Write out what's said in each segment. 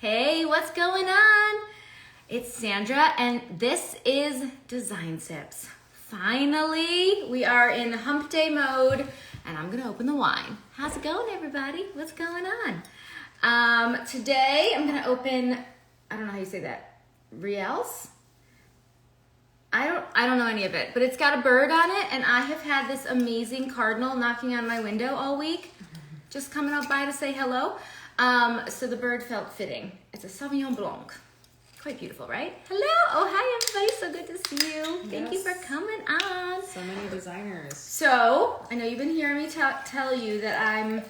Hey, what's going on? It's Sandra, and this is Design Sips. Finally, we are in hump day mode, and I'm gonna open the wine. How's it going, everybody? What's going on? Today, I'm gonna open, I don't know how you say that, Riel's? I don't know any of it, but it's got a bird on it, and I have had this amazing cardinal knocking on my window all week, just coming up by to say hello. So the bird felt fitting. It's a Sauvignon Blanc. Quite beautiful, right? Hello. Oh, hi, everybody. So good to see you. Thank you for coming on. So many designers. So I know you've been hearing me tell you that I'm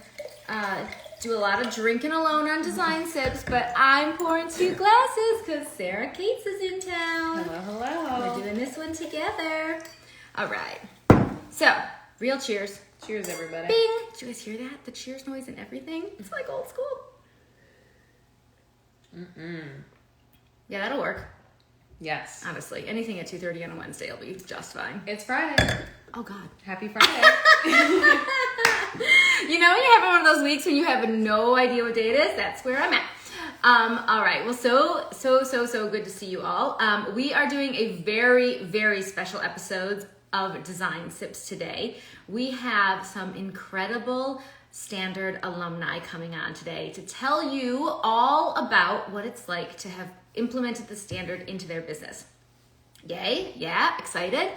do a lot of drinking alone on Design Sips, but I'm pouring 2 glasses because Sarah Cates is in town. Hello, hello. We're doing this one together. All right. So, real cheers. Cheers, everybody. Bing! Did you guys hear that? The cheers noise and everything? It's like old school. Yeah, that'll work. Yes. Honestly, anything at 2:30 on a Wednesday will be just fine. It's Friday. Oh, God. Happy Friday. You know when you're having one of those weeks when you have no idea what day it is? That's where I'm at. All right. Well, so good to see you all. We are doing a very, very special episode of Design Sips today. We have some incredible Standard alumni coming on today to tell you all about what it's like to have implemented the Standard into their business. Yay? Yeah, excited.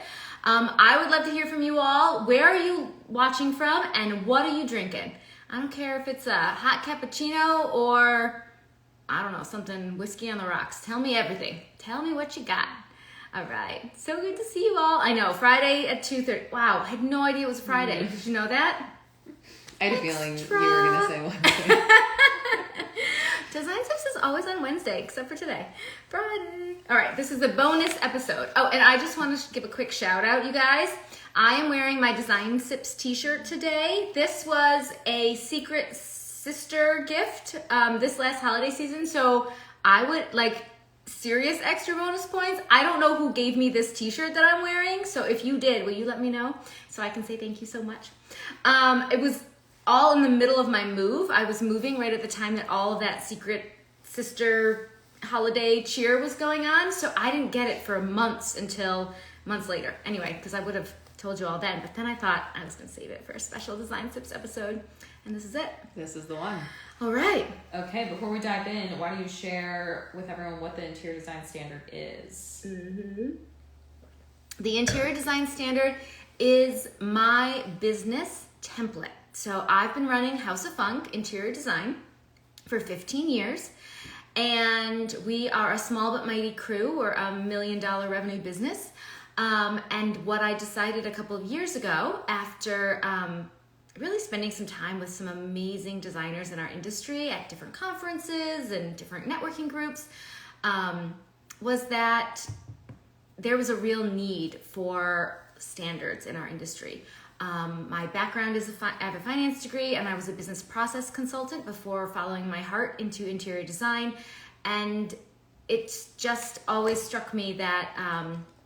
I would love to hear from you all. Where are you watching from and what are you drinking? I don't care if it's a hot cappuccino or, I don't know, something whiskey on the rocks. Tell me everything. Tell me what you got. All right. So good to see you all. I know, Friday at 2:30. Wow, I had no idea it was Friday. Did you know that? I had a feeling you were going to say Wednesday. Design Sips is always on Wednesday, except for today. Friday. All right, this is a bonus episode. Oh, and I just want to give a quick shout out, you guys. I am wearing my Design Sips t-shirt today. This was a secret sister gift this last holiday season, so I would like serious extra bonus points. I don't know who gave me this t-shirt that I'm wearing, so if you did, will you let me know so I can say thank you so much? It was all in the middle of my move. I was moving right at the time that all of that secret sister holiday cheer was going on, so I didn't get it for months until months later. Anyway, because I would have told you all then, but then I thought I was going to save it for a special Design Sips episode, and this is it. This is the one. All right. Okay, before we dive in, why don't you share with everyone what the Interior Design Standard is? The Interior Design Standard is my business template. So I've been running House of Funk Interior Design for 15 years, and we are a small but mighty crew. We're a $1 million revenue business. And what I decided a couple of years ago, after really spending some time with some amazing designers in our industry at different conferences and different networking groups, was that there was a real need for standards in our industry. My background is I have a finance degree, and I was a business process consultant before following my heart into interior design. And it's just always struck me that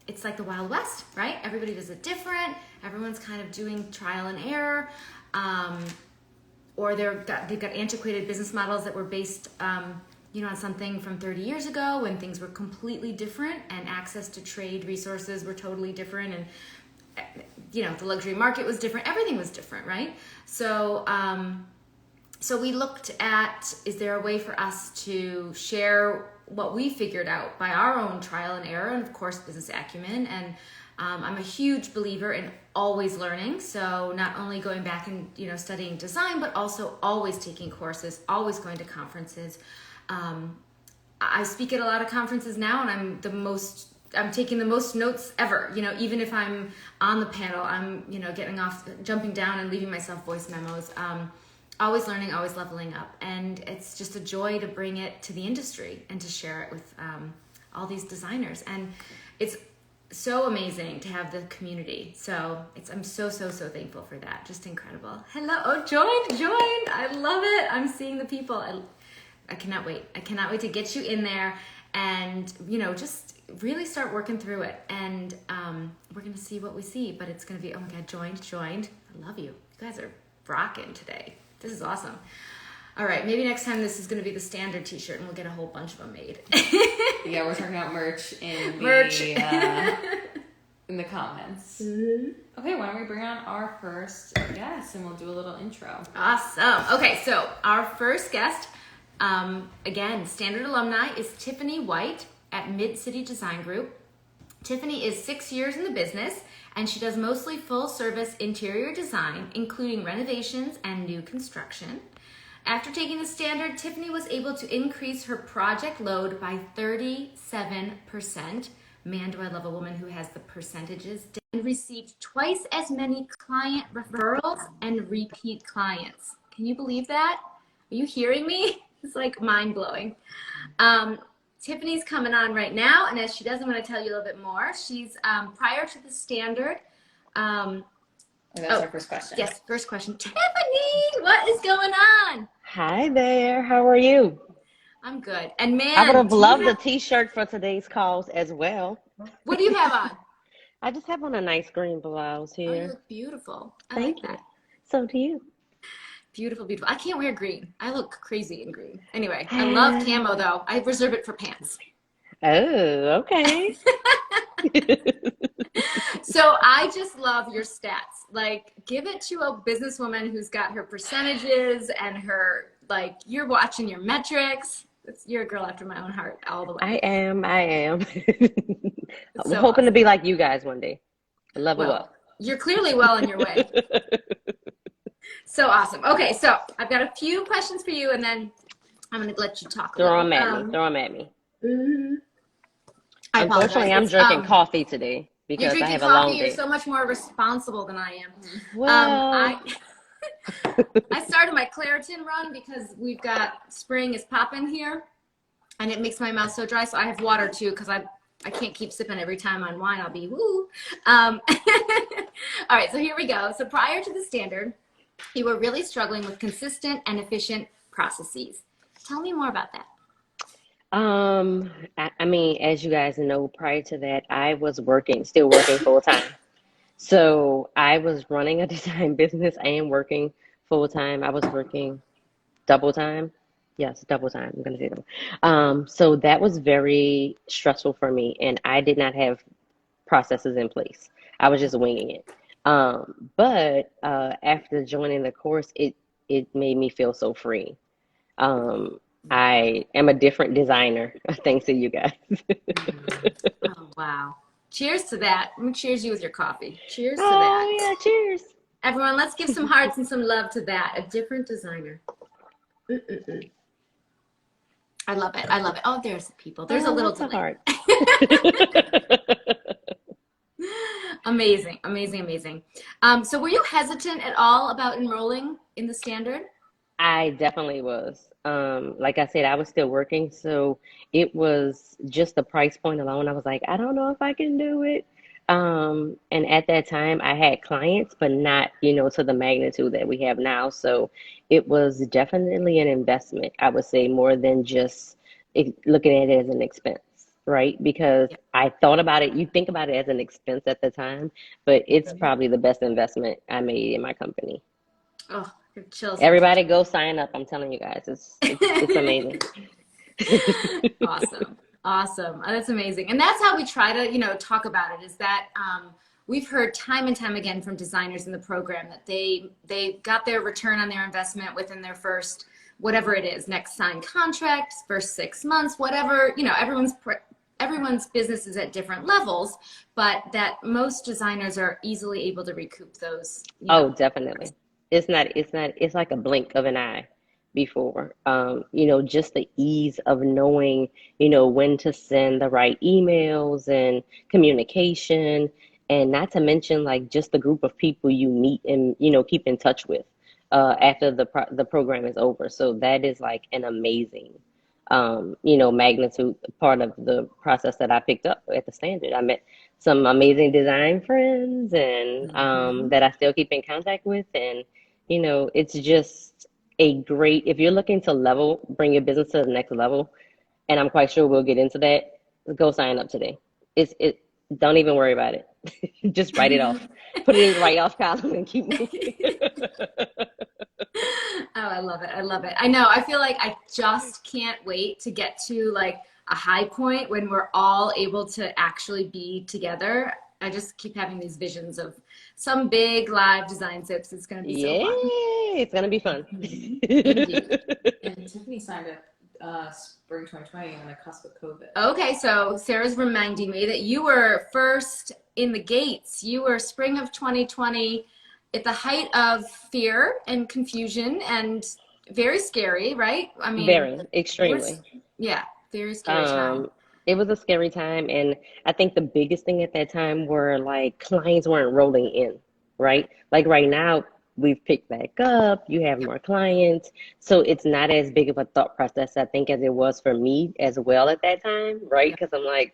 it's like the Wild West, right? Everybody does it different. Everyone's kind of doing trial and error, or they've got antiquated business models that were based, on something from 30 years ago when things were completely different and access to trade resources were totally different, and the luxury market was different. Everything was different, right? So we looked at, is there a way for us to share what we figured out by our own trial and error, and of course business acumen. And I'm a huge believer in always learning, so not only going back and studying design, but also always taking courses, always going to conferences. I speak at a lot of conferences now, and I'm taking the most notes ever. Even if I'm on the panel, I'm jumping down and leaving myself voice memos. Always learning, always leveling up. And it's just a joy to bring it to the industry and to share it with all these designers. And it's so amazing to have the community. So I'm so thankful for that. Just incredible. Hello. Oh, joined. I love it. I'm seeing the people. I cannot wait. I cannot wait to get you in there and, just really start working through it. And we're going to see what we see. But it's going to be, oh my God, joined. I love you. You guys are rocking today. This is awesome. All right, maybe next time this is going to be the standard t-shirt and we'll get a whole bunch of them made. Yeah, we're talking about merch in the comments. Mm-hmm. Okay, why don't we bring on our first guest and we'll do a little intro. Awesome. Okay, so our first guest, again, standard alumni, is Tiffany White at Mid-City Design Group. Tiffany is 6 years in the business, and she does mostly full-service interior design, including renovations and new construction. After taking the standard, Tiffany was able to increase her project load by 37%. Man, do I love a woman who has the percentages. And received twice as many client referrals and repeat clients. Can you believe that? Are you hearing me? It's like mind-blowing. Tiffany's coming on right now, and as she does, I'm going to tell you a little bit more. She's prior to the standard. That's our first question. Yes, first question. Tiffany, what is going on? Hi there. How are you? I'm good. And man, I would have loved the t-shirt for today's calls as well. What do you have on? I just have on a nice green blouse Oh, you here. look beautiful. Thank you. So do you. Beautiful, beautiful. I can't wear green. I look crazy in green. Anyway, I love camo though. I reserve it for pants. Oh, okay. So I just love your stats. Like, give it to a businesswoman who's got her percentages and her, like, you're watching your metrics. You're a girl after my own heart all the way. I am. I'm So hoping awesome. to be like you guys one day. Level Well, up. you're clearly well on your way. So awesome. Okay, so I've got a few questions for you, and then I'm going to let you talk. Throw them at me. Throw them at me. Mm-hmm. Unfortunately, I'm drinking coffee today because I have a long day. You're so much more responsible than I am. Well, I started my Claritin run because we've got spring is popping here, and it makes my mouth so dry. So I have water too because I can't keep sipping every time on wine. I'll be woo. All right, so here we go. So prior to the standard, you were really struggling with consistent and efficient processes. Tell me more about that. I mean, as you guys know, prior to that, I was still working full time. So I was running a design business and working full time. I was working double time. Yes, double time. I'm going to say double. So that was very stressful for me, and I did not have processes in place. I was just winging it. But after joining the course, it made me feel so free. I am a different designer, thanks to you guys. Oh, wow. Cheers to that. I'm going to cheers you with your coffee. Cheers to that. Oh, yeah, cheers. Everyone, let's give some hearts and some love to that. A different designer. I love it. I love it. Oh, there's the people. There's a little delay. Heart. Amazing, amazing, amazing. So were you hesitant at all about enrolling in the standard? I definitely was. Like I said, I was still working, so it was just the price point alone. I was like, I don't know if I can do it. And at that time, I had clients, but not, to the magnitude that we have now. So it was definitely an investment, I would say, more than just looking at it as an expense, right? Because I thought about it, you think about it as an expense at the time, but it's probably the best investment I made in my company. Oh, chills. Everybody go sign up. I'm telling you guys, it's amazing. Awesome. Oh, that's amazing. And that's how we try to, talk about it, is that we've heard time and time again from designers in the program that they got their return on their investment within their first, whatever it is, next signed contract, first 6 months, whatever, everyone's business is at different levels, but that most designers are easily able to recoup those. Oh, definitely. It's like a blink of an eye before, just the ease of knowing, when to send the right emails and communication, and not to mention like just the group of people you meet and, keep in touch with after the program is over. So that is like an amazing, magnitude part of the process that I picked up at the standard. I met some amazing design friends and that I still keep in contact with. And, it's just if you're looking to bring your business to the next level, and I'm quite sure we'll get into that, go sign up today. Don't even worry about it. Just write it off. Put it in the write off column and keep moving. Oh, I love it. I love it. I know. I feel like I just can't wait to get to like a high point when we're all able to actually be together. I just keep having these visions of some big live design sips. It's going to be so Yeah, fun. it's gonna be fun. Indeed. And Tiffany signed up spring 2020 on the cusp of COVID. Okay, so Sarah's reminding me that you were first in the gates. You were spring of 2020 at the height of fear and confusion and very scary, right? I mean, Very, we're, extremely. yeah, very scary time. Um, it was a scary time, and I think the biggest thing at that time were like clients weren't rolling in, right? Like right now, we've picked back up, you have more clients, so it's not as big of a thought process, I think, as it was for me as well at that time, right? Yeah. Because I'm like,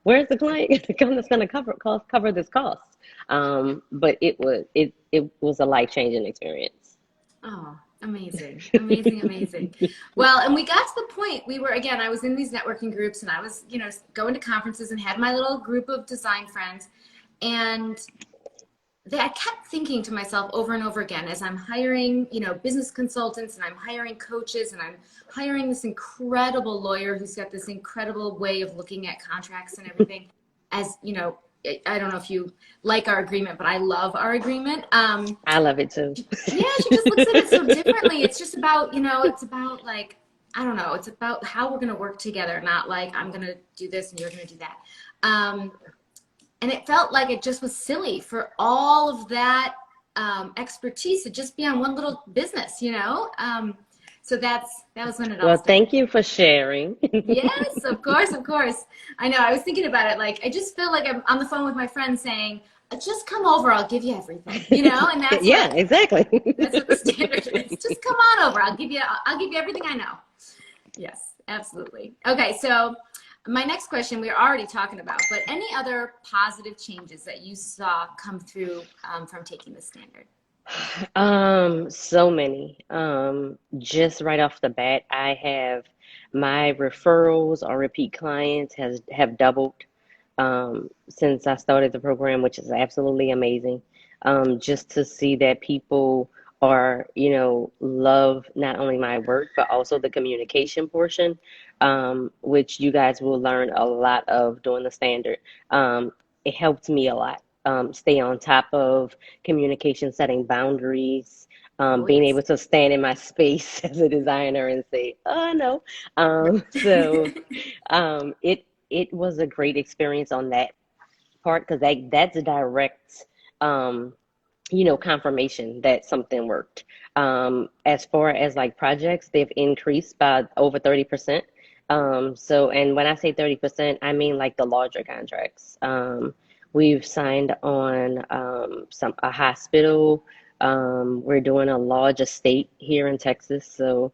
where's the client that's gonna cover this cost? But it was a life-changing experience. Oh, amazing, amazing, amazing. Well, and we got to the point we were, again, I was in these networking groups and I was, going to conferences and had my little group of design friends. And I kept thinking to myself over and over again as I'm hiring, business consultants and I'm hiring coaches and I'm hiring this incredible lawyer who's got this incredible way of looking at contracts and everything. As I don't know if you like our agreement, but I love our agreement. I love it too. Yeah, she just looks at it so differently. It's just about, it's about like, I don't know, it's about how we're going to work together, not like I'm going to do this and you're going to do that. And it felt like it just was silly for all of that expertise to just be on one little business. So that was when it all Well, started. thank you for sharing. Yes, of course, of course. I know. I was thinking about it. Like, I just feel like I'm on the phone with my friend saying, "Just come over. I'll give you everything." And that's Yeah, exactly. what the standard is. Just come on over. I'll give you everything I know. Yes, absolutely. Okay, so my next question we are already talking about, but any other positive changes that you saw come through from taking the standard? So many. Just right off the bat, I have my referrals or repeat clients has have doubled since I started the program, which is absolutely amazing. Just to see that people are, love not only my work, but also the communication portion, which you guys will learn a lot of doing the standard. It helped me a lot. Stay on top of communication, setting boundaries, Oh, being yes. able to stand in my space as a designer and say, "Oh no." So it was a great experience on that part because that's a direct confirmation that something worked. As far as like projects, they've increased by over 30%. So, and when I say 30%, I mean like the larger contracts. We've signed on a hospital. We're doing a large estate here in Texas. So,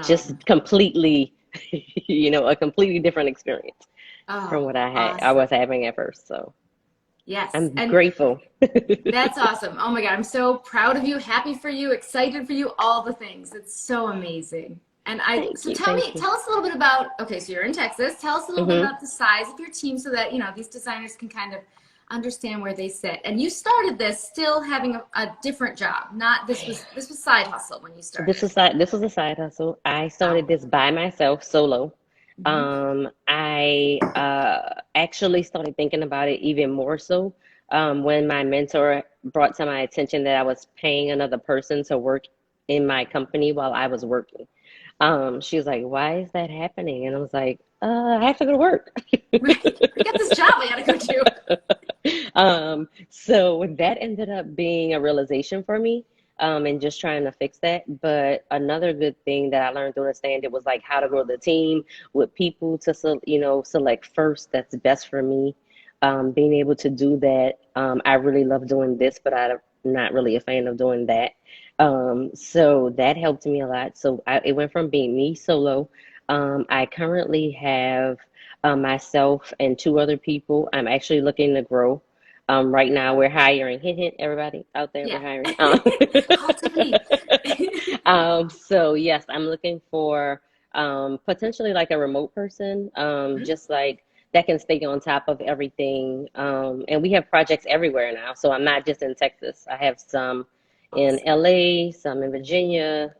just Awesome. completely, a completely different experience from Oh, what I awesome. was having at first. So Yes. I'm And grateful. that's awesome. Oh my God, I'm so proud of you, happy for you, excited for you, all the things. It's so amazing. And Thank so you, thank you. tell us a little bit about, okay, so you're in Texas. Tell us a little bit Hmm. about the size of your team so that, these designers can kind of understand where they sit. And you started this still having a different job. Not this was side hustle when you started. This was a side hustle. I Oh. started this by myself, solo. Hmm. I actually started thinking about it even more so when my mentor brought to my attention that I was paying another person to work in my company while I was working. She was like, "Why is that happening?" And I was like, "I have to go to work." Right. I got this job I gotta go do. So that ended up being a realization for me, and just trying to fix that. But another good thing that I learned through the stand it was like how to grow the team with people to select first that's best for me. Being able to do that, I really love doing this, but I'm not really a fan of doing that. So that helped me a lot. So it went from being me solo. I currently have myself and two other people. I'm actually looking to grow. Right now, we're hiring. Hint, hint, everybody out there, we're Yeah. hiring. Call Tiffany. So yes, I'm looking for potentially like a remote person, just like that can stay on top of everything. And we have projects everywhere now. So I'm not just in Texas. I have some in Awesome. LA, some in Virginia.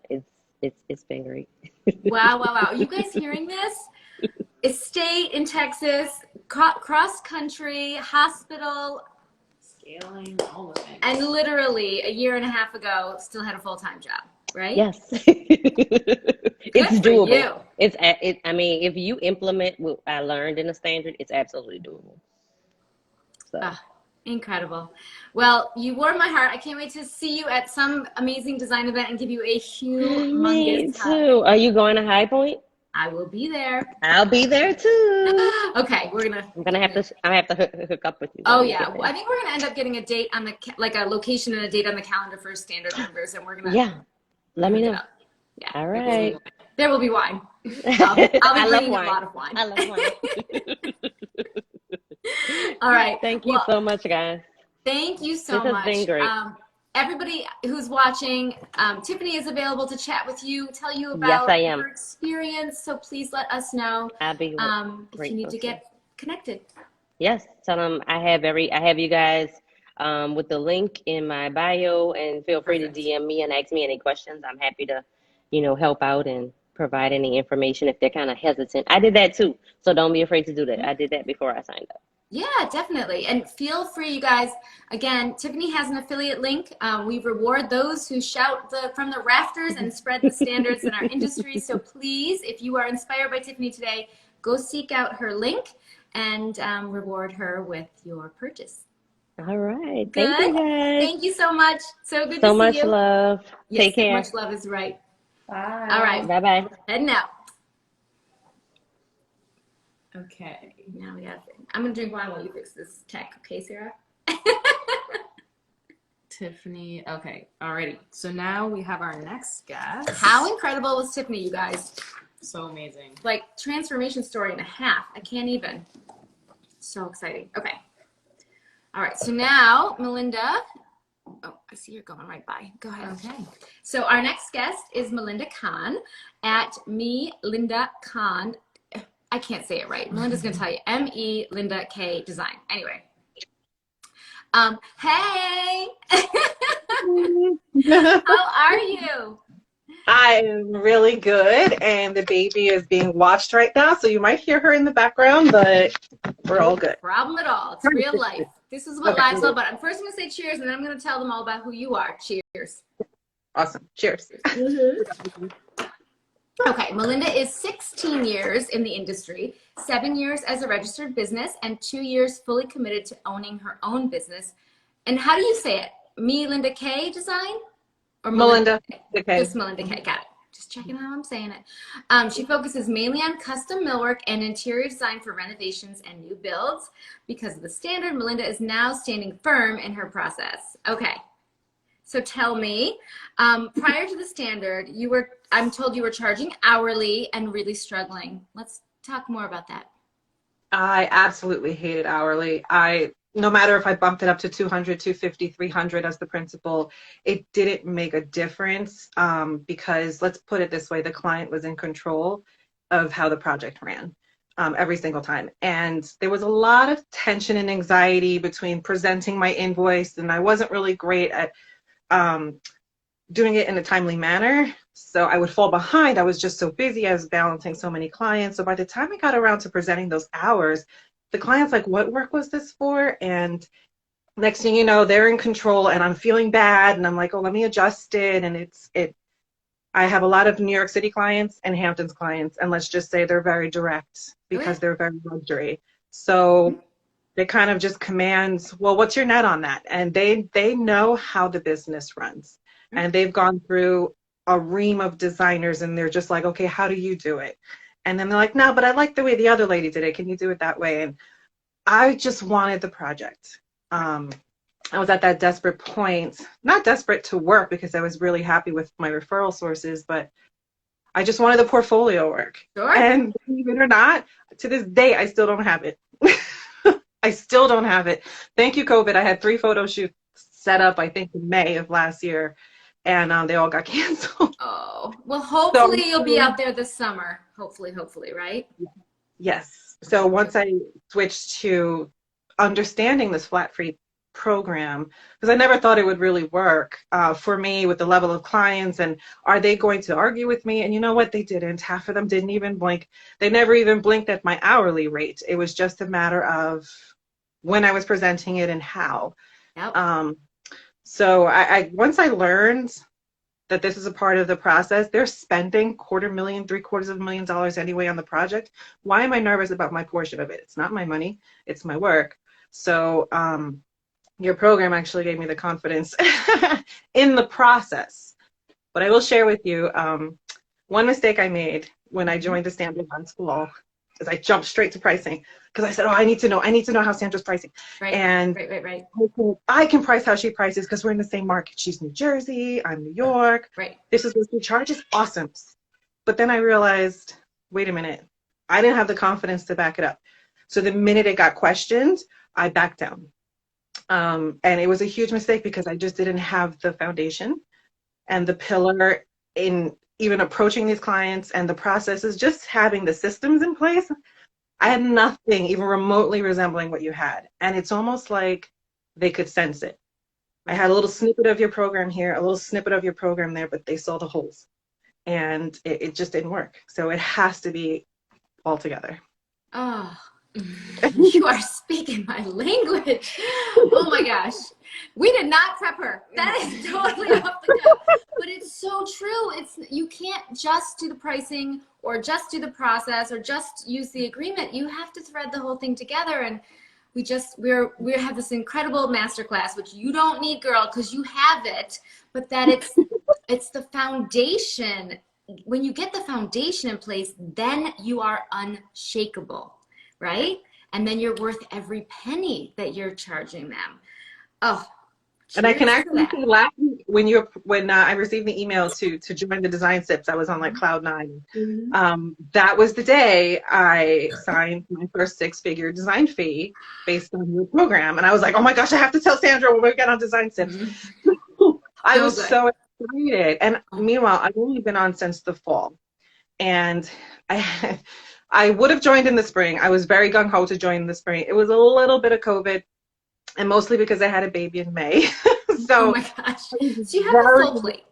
It's been great. Wow, wow, wow. Are you guys hearing this? Estate in Texas, cross country, hospital, Scaling, all the things. and literally a year and a half ago, still had a full-time job, right? Yes. Good It's for doable. you. I mean, if you implement what I learned in the standard, it's absolutely doable. So Ah, incredible. Well, you warm my heart. I can't wait to see you at some amazing design event and give you a me humongous hug. too. Are you going to High Point? I will be there. I'll be there too. Okay, we're gonna. I have to hook up with you Oh when we yeah, get well, I there. think we're gonna end up getting a date on the like a location and a date on the calendar for standard members, and we're gonna Yeah, let me hook it know. up. Yeah, All there will be right. wine. There will be wine. I'll be I love bringing a wine. lot of wine. I love wine. All right. Thank you Well, so much, guys. thank you This so has been much. great. Everybody who's watching, Tiffany is available to chat with you, tell you Yes, I about her am. experience. So please let us know I'll be if you need grateful to to. get connected. Yes, tell them I have you guys with the link in my bio, and feel free to Perfect. DM me and ask me any questions. I'm happy to, help out and provide any information if they're kind of hesitant. I did that too, so don't be afraid to do that. I did that before I signed up. Yeah, definitely. And feel free, you guys. Again, Tiffany has an affiliate link. We reward those who shout from the rafters and spread the standards in our industry. So please, if you are inspired by Tiffany today, go seek out her link and reward her with your purchase. All right. Thank Good. you, guys. Thank you so much. So good to So see much you. love. Yes, Take so care. much love is right. Bye. All right. Bye-bye. Heading out. Okay. Now we have. I'm gonna drink wine while you fix this tech. Okay, Sarah. Tiffany. Okay. Alrighty. So now we have our next guest. How incredible was Tiffany, you guys? So amazing. Like transformation story and a half. I can't even. So exciting. Okay. All right. So now, MeLinda. Oh, I see you're going right by. Go ahead. Okay. So our next guest is MeLinda Kann at MeLinda Kann. I can't say it right. Melinda's gonna tell you. MeLinda K Design. Anyway. Hey. How are you? I am really good, and the baby is being watched right now, so you might hear her in the background, but we're all good. No problem at all. It's real life. This is what Okay. life's all about. I'm first going to say cheers, and then I'm going to tell them all about who you are. Cheers. Awesome. Cheers. Okay, MeLinda is 16 years in the industry, 7 years as a registered business, and 2 years fully committed to owning her own business. And how do you say it? MeLinda K Design? Or MeLinda. Okay. Just MeLinda K. Got it. Just checking how I'm saying it. She focuses mainly on custom millwork and interior design for renovations and new builds. Because of the standard, MeLinda is now standing firm in her process. Okay. So tell me, prior to the standard, I'm told you were charging hourly and really struggling. Let's talk more about that. I absolutely hated hourly. No matter if I bumped it up to 200, 250, 300 as the principal, it didn't make a difference because let's put it this way, the client was in control of how the project ran every single time. And there was a lot of tension and anxiety between presenting my invoice, and I wasn't really great at doing it in a timely manner. So I would fall behind. I was just so busy. I was balancing so many clients. So by the time I got around to presenting those hours, the client's like, what work was this for? And next thing you know, they're in control and I'm feeling bad. And I'm like, oh, let me adjust it. And I have a lot of New York City clients and Hamptons clients. And let's just say they're very direct because they're very luxury. So they kind of just commands, well, what's your net on that? And they know how the business runs. And they've gone through a ream of designers and they're just like, okay, how do you do it? And then they're like, no, but I like the way the other lady did it. Can you do it that way? And I just wanted the project. I was at that desperate point, not desperate to work because I was really happy with my referral sources, but I just wanted the portfolio work. Sure. And believe it or not, to this day, I still don't have it. I still don't have it. Thank you, COVID. I had 3 photo shoots set up, I think, in May of last year, and they all got canceled. Oh, well, hopefully you'll be out there this summer. Hopefully, right? Yes. So once I switched to understanding this flat fee program, because I never thought it would really work for me with the level of clients, and are they going to argue with me? And you know what? They didn't. Half of them didn't even blink. They never even blinked at my hourly rate. It was just a matter of when I was presenting it and how. Yep. So I once I learned that this is a part of the process, they're spending $250,000, $750,000 anyway on the project. Why am I nervous about my portion of it? It's not my money, it's my work. So your program actually gave me the confidence in the process. But I will share with you one mistake I made when I joined the Sandra Funk school is I jumped straight to pricing because I said, oh, I need to know how Sandra's pricing. Right. And Right. I can price how she prices because we're in the same market. She's New Jersey, I'm New York. Right. This is what she charges. Awesome. But then I realized, wait a minute, I didn't have the confidence to back it up. So the minute it got questioned, I backed down. And it was a huge mistake because I just didn't have the foundation and the pillar in even approaching these clients and the processes, just having the systems in place. I had nothing even remotely resembling what you had. And it's almost like they could sense it. I had a little snippet of your program here, a little snippet of your program there, but they saw the holes. And it just didn't work. So it has to be all together. Oh, you are speaking my language. Oh my gosh. We did not prep her. That is totally off the cuff. But it's so true. You can't just do the pricing or just do the process or just use the agreement. You have to thread the whole thing together. And we have this incredible masterclass, which you don't need, girl, because you have it. But that it's the foundation. When you get the foundation in place, then you are unshakable, right? And then you're worth every penny that you're charging them. Oh, and I can actually see last week when I received the email to join the design sips, I was on like cloud nine. Mm-hmm. That was the day I signed my first 6-figure design fee based on your program, and I was like, oh my gosh, I have to tell Sandra when we get on design sips. Mm-hmm. I was so excited, and meanwhile, I've only been on since the fall, and I would have joined in the spring. I was very gung-ho to join in the spring. It was a little bit of COVID, and mostly because I had a baby in May. So, oh my gosh. So you have a full plate.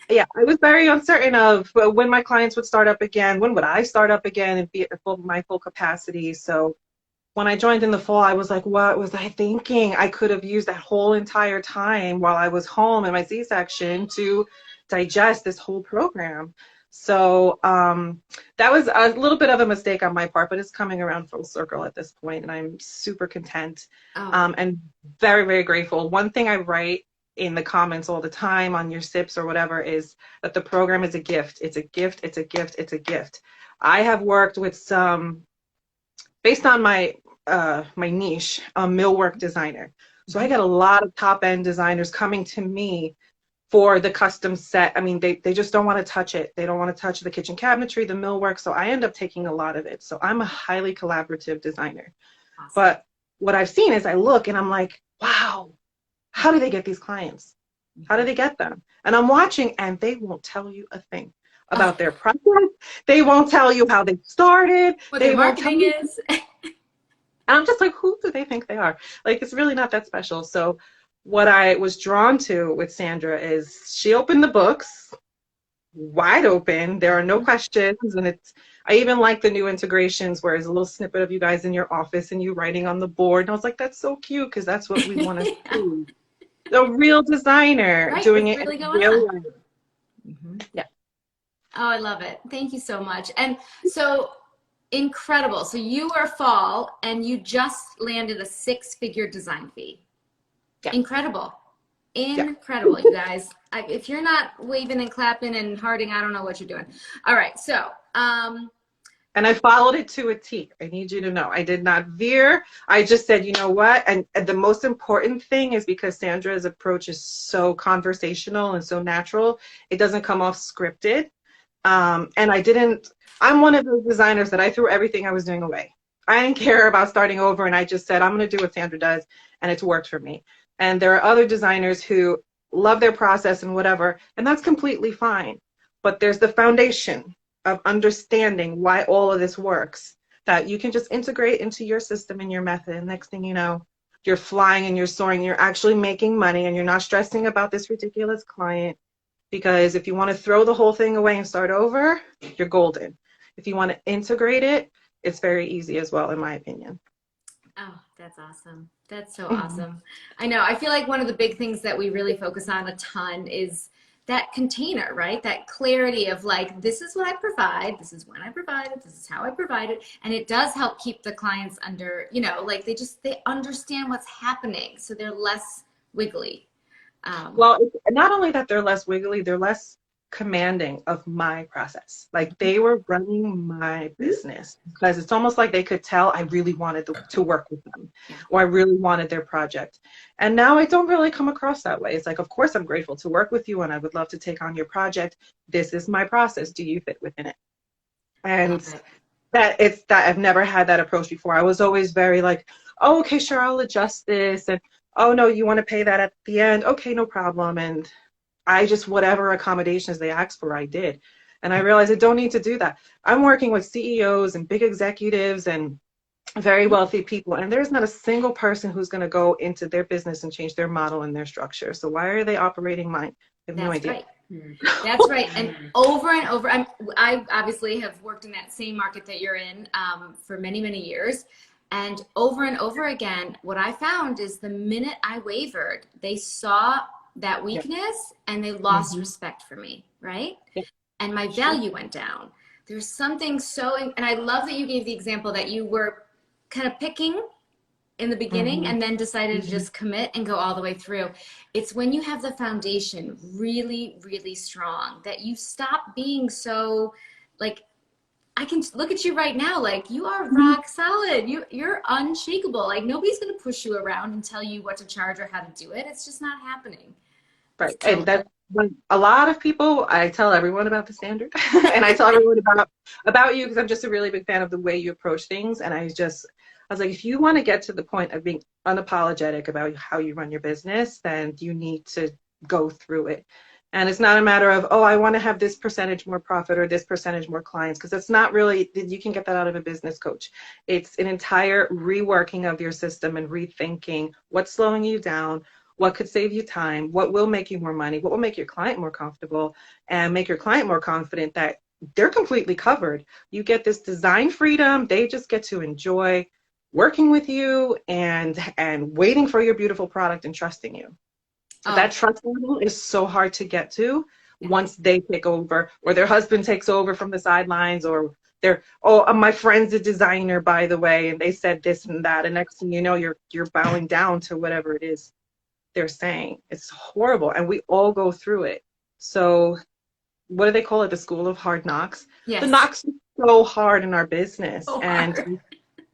Yeah, I was very uncertain of when my clients would start up again, when would I start up again and be at my full capacity. So when I joined in the fall, I was like, what was I thinking? I could have used that whole entire time while I was home in my C-section to digest this whole program. So that was a little bit of a mistake on my part, but it's coming around full circle at this point, and I'm super content and very, very grateful. One thing I write in the comments all the time on your sips or whatever is that the program is a gift. It's a gift. It's a gift. It's a gift. I have worked with some, based on my my niche, a millwork designer. So I get a lot of top end designers coming to me for the custom set. I mean, they just don't want to touch it. They don't want to touch the kitchen cabinetry, the millwork. So I end up taking a lot of it. So I'm a highly collaborative designer. Awesome. But what I've seen is I look and I'm like, wow, how do they get these clients? How do they get them? And I'm watching and they won't tell you a thing about their process. They won't tell you how they started. What their marketing is. And I'm just like, who do they think they are? Like, it's really not that special. So what I was drawn to with Sandra is she opened the books wide open. There are no questions. And I even like the new integrations where there's a little snippet of you guys in your office and you writing on the board. And I was like, that's so cute because that's what we want to see. The real designer doing it really in real life. Yeah. Oh, I love it. Thank you so much. And so incredible. So you were fall and you just landed a 6-figure design fee. Yeah. Incredible. Incredible, you guys. If you're not waving and clapping and hearting, I don't know what you're doing. All right. So, and I followed it to a T. I need you to know. I did not veer. I just said, you know what? And the most important thing is because Sandra's approach is so conversational and so natural, it doesn't come off scripted. And I'm one of those designers that I threw everything I was doing away. I didn't care about starting over, and I just said, I'm going to do what Sandra does, and it's worked for me. And there are other designers who love their process and whatever, and that's completely fine. But there's the foundation of understanding why all of this works that you can just integrate into your system and your method. And next thing you know, you're flying and you're soaring, you're actually making money, and you're not stressing about this ridiculous client. Because if you want to throw the whole thing away and start over, you're golden. If you want to integrate it, it's very easy as well, in my opinion. Oh, that's awesome. That's so awesome. I know. I feel like one of the big things that we really focus on a ton is that container, right? That clarity of like, this is what I provide, this is when I provide it, this is how I provide it. And it does help keep the clients under, you know, like they understand what's happening. So they're less wiggly. Well, it's not only that they're less wiggly, they're less commanding of my process. Like they were running my business because it's almost like they could tell I really wanted to work with them, or I really wanted their project. And now I don't really come across that way. It's like, of course, I'm grateful to work with you and I would love to take on your project. This is my process. Do you fit within it? And that I've never had that approach before. I was always very like, oh, okay, sure, I'll adjust this. And oh no, you want to pay that at the end? Okay, no problem. And I just, whatever accommodations they asked for, I did. And I realized I don't need to do that. I'm working with CEOs and big executives and very wealthy people, and there's not a single person who's going to go into their business and change their model and their structure. So why are they operating mine? I have no idea. Right. That's right. And over, I obviously have worked in that same market that you're in for many, many years. And over again, what I found is the minute I wavered, they saw that weakness and they lost respect for me, right? And my value went down. There's something so, and I love that you gave the example that you were kind of picking in the beginning and then decided to just commit and go all the way through. It's when you have the foundation really, really strong that you stop being so like, I can look at you right now, like you are rock solid. You're unshakable. Like nobody's going to push you around and tell you what to charge or how to do it. It's just not happening. Right. So, and that's when a lot of people, I tell everyone about the standard and I tell everyone about you because I'm just a really big fan of the way you approach things. And I was like, if you want to get to the point of being unapologetic about how you run your business, then you need to go through it. And it's not a matter of, oh, I want to have this percentage more profit or this percentage more clients, because it's not really, you can get that out of a business coach. It's an entire reworking of your system and rethinking what's slowing you down, what could save you time, what will make you more money, what will make your client more comfortable and make your client more confident that they're completely covered. You get this design freedom. They just get to enjoy working with you and waiting for your beautiful product and trusting you. So that trust level is so hard to get to once they take over or their husband takes over from the sidelines, or they're, oh, my friend's a designer, by the way, and they said this and that. And next thing you know, you're bowing down to whatever it is they're saying. It's horrible. And we all go through it. So what do they call it? The school of hard knocks. Yes. The knocks are so hard in our business. So and hard.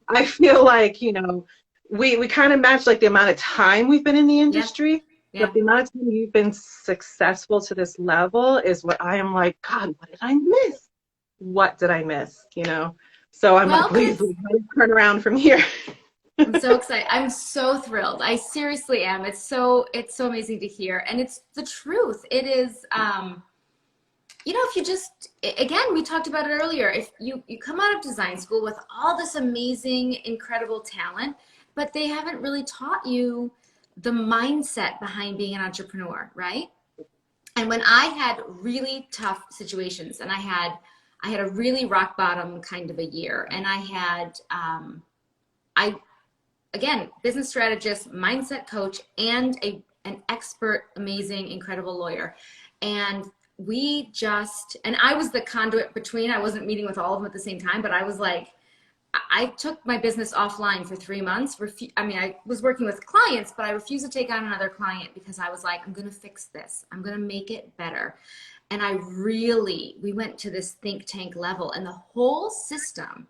I feel like, you know, we kind of match like the amount of time we've been in the industry. Yeah. But the amount of time you've been successful to this level is what I am like, God, what did I miss? What did I miss? You know? So I'm like, please turn around from here. I'm so excited. I'm so thrilled. I seriously am. It's so amazing to hear. And it's the truth. It is, you know, if you just, again, we talked about it earlier. If you come out of design school with all this amazing, incredible talent, but they haven't really taught you the mindset behind being an entrepreneur, right? And when I had really tough situations and I had a really rock bottom kind of a year, and I had, again, business strategist, mindset coach, and an expert, amazing, incredible lawyer. And I was the conduit between, I wasn't meeting with all of them at the same time, but I was like, I took my business offline for 3 months. I was working with clients, but I refused to take on another client because I was like, I'm going to fix this. I'm going to make it better. And we went to this think tank level, and the whole system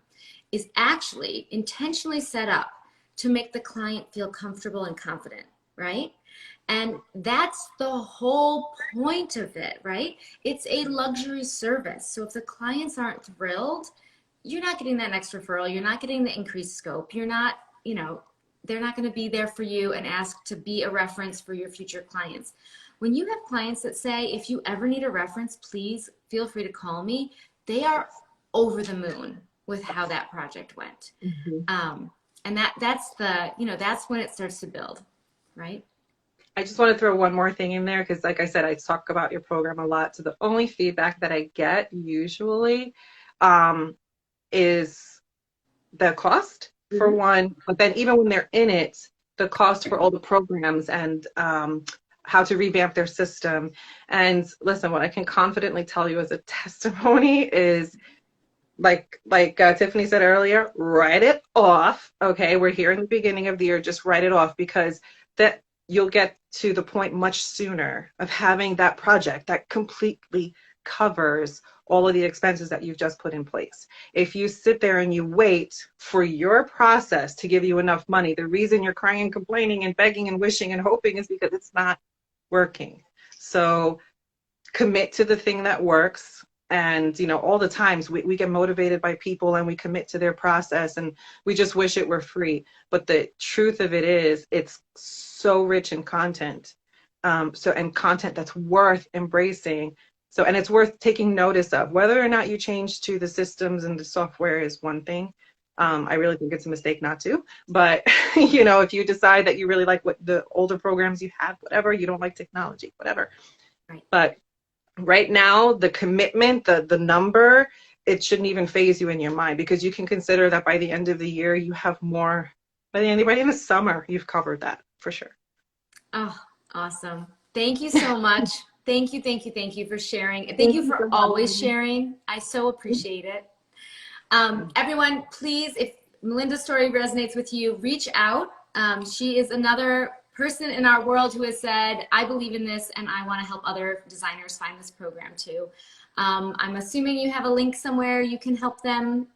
is actually intentionally set up to make the client feel comfortable and confident, right? And that's the whole point of it, right? It's a luxury service. So if the clients aren't thrilled, you're not getting that next referral. You're not getting the increased scope. You're not, you know, they're not going to be there for you and ask to be a reference for your future clients. When you have clients that say, if you ever need a reference, please feel free to call me, they are over the moon. with how that project went. Mhm. And that's the, that's when it starts to build, right? I just want to throw one more thing in there because, like I said, I talk about your program a lot. So the only feedback that I get usually is the cost for one, but then even when they're in it, the cost for all the programs and how to revamp their system. And listen, what I can confidently tell you as a testimony is like Tiffany said earlier, write it off. Okay, we're here in the beginning of the year, just write it off because that you'll get to the point much sooner of having that project that completely covers all of the expenses that you've just put in place. If you sit there and you wait for your process to give you enough money, the reason you're crying and complaining and begging and wishing and hoping is because it's not working. So commit to the thing that works. And all the times we get motivated by people and we commit to their process and we just wish it were free, but the truth of it is it's so rich in content, and content that's worth embracing. So, and it's worth taking notice of. Whether or not you change to the systems and the software is one thing. I really think it's a mistake not to, but if you decide that you really like what the older programs you have, whatever, you don't like technology, whatever, Right. but right now, the commitment, the number, it shouldn't even phase you in your mind because you can consider that by the end of the year, you have more. By the end of the summer, you've covered that for sure. Oh, awesome. Thank you so much. Thank you, thank you, thank you for sharing. Thank Thank you you for for always having me. sharing. I so appreciate it. Everyone, please, if MeLinda's story resonates with you, reach out. She is another person in our world who has said, I believe in this and I want to help other designers find this program too. I'm assuming you have a link somewhere you can help them.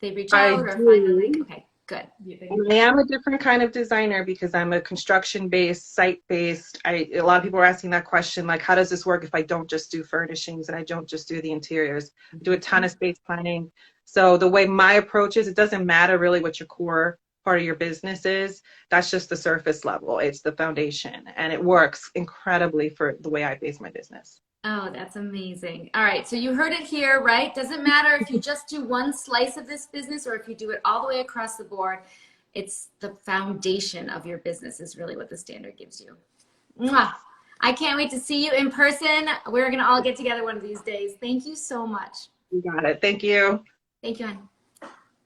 They reach I out or find the link. do. Okay, good. And I am a different kind of designer because I'm a construction-based, site-based. A lot of people are asking that question, like, how does this work if I don't just do furnishings and I don't just do the interiors? I do a ton of space planning. So the way my approach is, it doesn't matter really what your core part of your business is. That's just the surface level. It's the foundation. And it works incredibly for the way I base my business. Oh, that's amazing. All right, so you heard it here, right? Doesn't matter if you just do one slice of this business or if you do it all the way across the board. It's the foundation of your business is really what the standard gives you. Mwah. I can't wait to see you in person. We're going to all get together one of these days. Thank you so much. You got it. Thank you. Thank you, honey.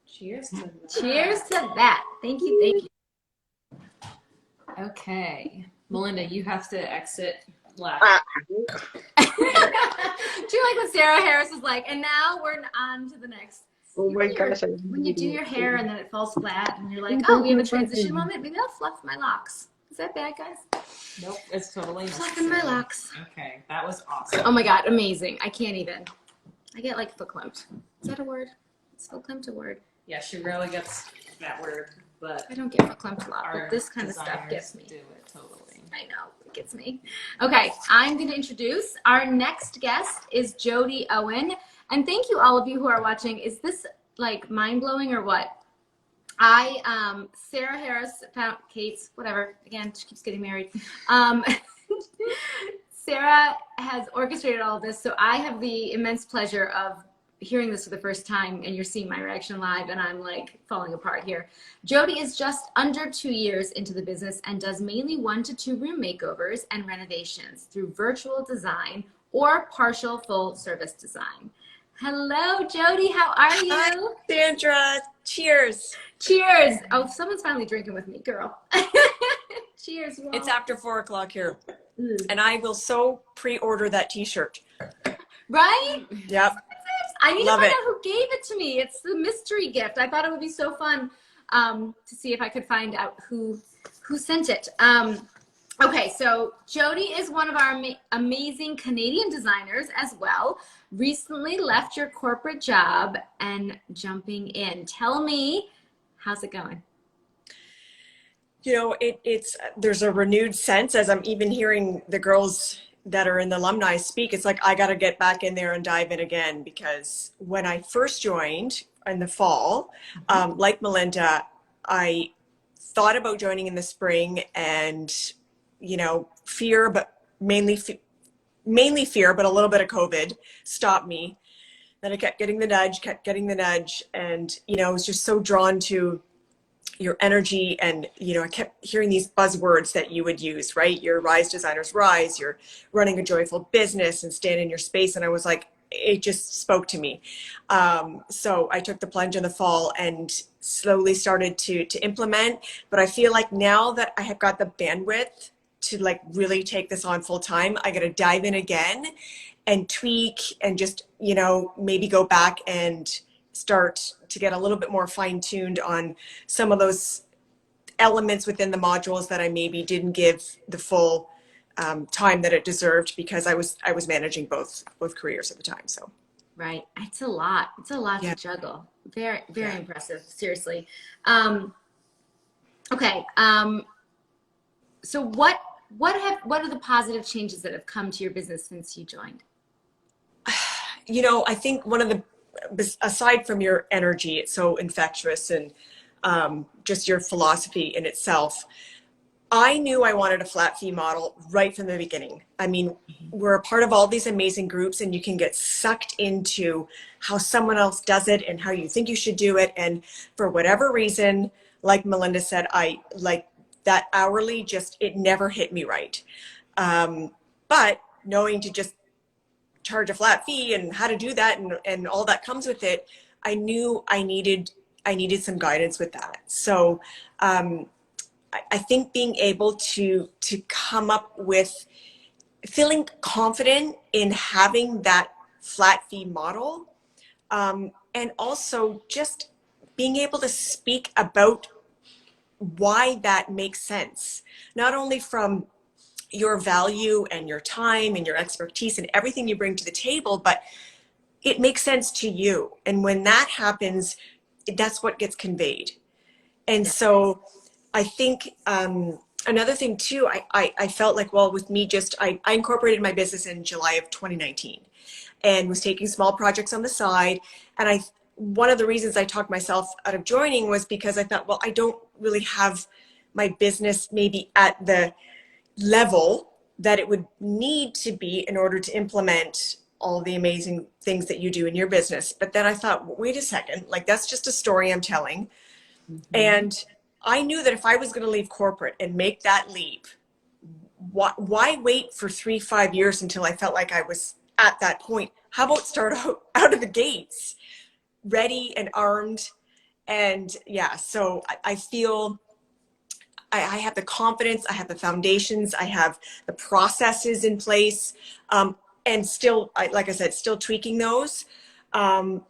Cheers to that. Cheers to that. Thank you, thank you. Okay. MeLinda, you have to exit live. Do you like what Sarah Harris is like? And now we're on to the next. Oh my gosh. When you do your hair and then it falls flat and you're like, oh, we have a transition moment. Maybe I'll fluff my locks. Is that bad, guys? Nope, it's totally Fluffing my necessary. locks. Okay, that was awesome. Oh my God, amazing. I can't even. I get like verklempt. Is that a word? Is verklempt a word? Yeah, she rarely gets that word, but I don't get verklempt a lot, our but this kind of stuff designers gets me. do it totally. I know, it gets me. Okay, I'm going to introduce our next guest is Jodie Owen. And thank you all of you who are watching. Is this like mind-blowing or what? Sarah Harris found Kate's, whatever, again, she keeps getting married. Sarah has orchestrated all of this, so I have the immense pleasure of hearing this for the first time, and you're seeing my reaction live, and I'm like falling apart here. Jodie is just under 2 years into the business and does mainly 1 to 2 room makeovers and renovations through virtual design or partial full service design. Hello, Jodie. How are you? Hi, Sandra. Cheers. Cheers. Oh, someone's finally drinking with me, girl. Cheers. Y'all. It's after 4 o'clock here. Mm. And I will so pre-order that t-shirt. Right? Yep. I need Love to find it. out who gave it to me. It's the mystery gift. I thought it would be so fun to see if I could find out who sent it. Okay, so Jodie is one of our amazing Canadian designers as well. Recently left your corporate job and jumping in. Tell me, how's it going? You know, there's a renewed sense as I'm even hearing the girls that are in the alumni speak. It's like, I got to get back in there and dive in again, because when I first joined in the fall, like MeLinda, I thought about joining in the spring and, you know, mainly fear, but a little bit of COVID stopped me. Then I kept getting the nudge, and I was just so drawn to your energy. And I kept hearing these buzzwords that you would use, right? Your Rise Designers Rise, you're running a joyful business and stand in your space. And I was like, it just spoke to me. So I took the plunge in the fall and slowly started to implement. But I feel like now that I have got the bandwidth to like really take this on full time, I got to dive in again and tweak and just, maybe go back and start to get a little bit more fine tuned on some of those elements within the modules that I maybe didn't give the full time that it deserved, because I was managing both careers at the time. So Right. It's a lot. It's a lot yeah. to juggle. Very, very Yeah. impressive. Seriously. Okay. So what are the positive changes that have come to your business since you joined? I think one of the, aside from your energy, it's so infectious, and just your philosophy in itself, I knew I wanted a flat fee model right from the beginning. I mean, we're a part of all these amazing groups, and you can get sucked into how someone else does it and how you think you should do it. And for whatever reason, like MeLinda said, I like that hourly, it never hit me right. But knowing to just charge a flat fee and how to do that and all that comes with it, I knew I needed some guidance with that. So I think being able to come up with feeling confident in having that flat fee model, and also just being able to speak about why that makes sense, not only from your value and your time and your expertise and everything you bring to the table, but it makes sense to you. And when that happens, that's what gets conveyed. And so I think another thing too, I felt like, well, with me, I incorporated my business in July of 2019 and was taking small projects on the side. And one of the reasons I talked myself out of joining was because I thought, well, I don't really have my business maybe at the level that it would need to be in order to implement all the amazing things that you do in your business. But then I thought, wait a second, like that's just a story I'm telling. Mm-hmm. And I knew that if I was going to leave corporate and make that leap, why wait for 3-5 years until I felt like I was at that point? How about start out of the gates, ready and armed? And yeah, so I feel I have the confidence, I have the foundations, I have the processes in place, and still, like I said, still tweaking those,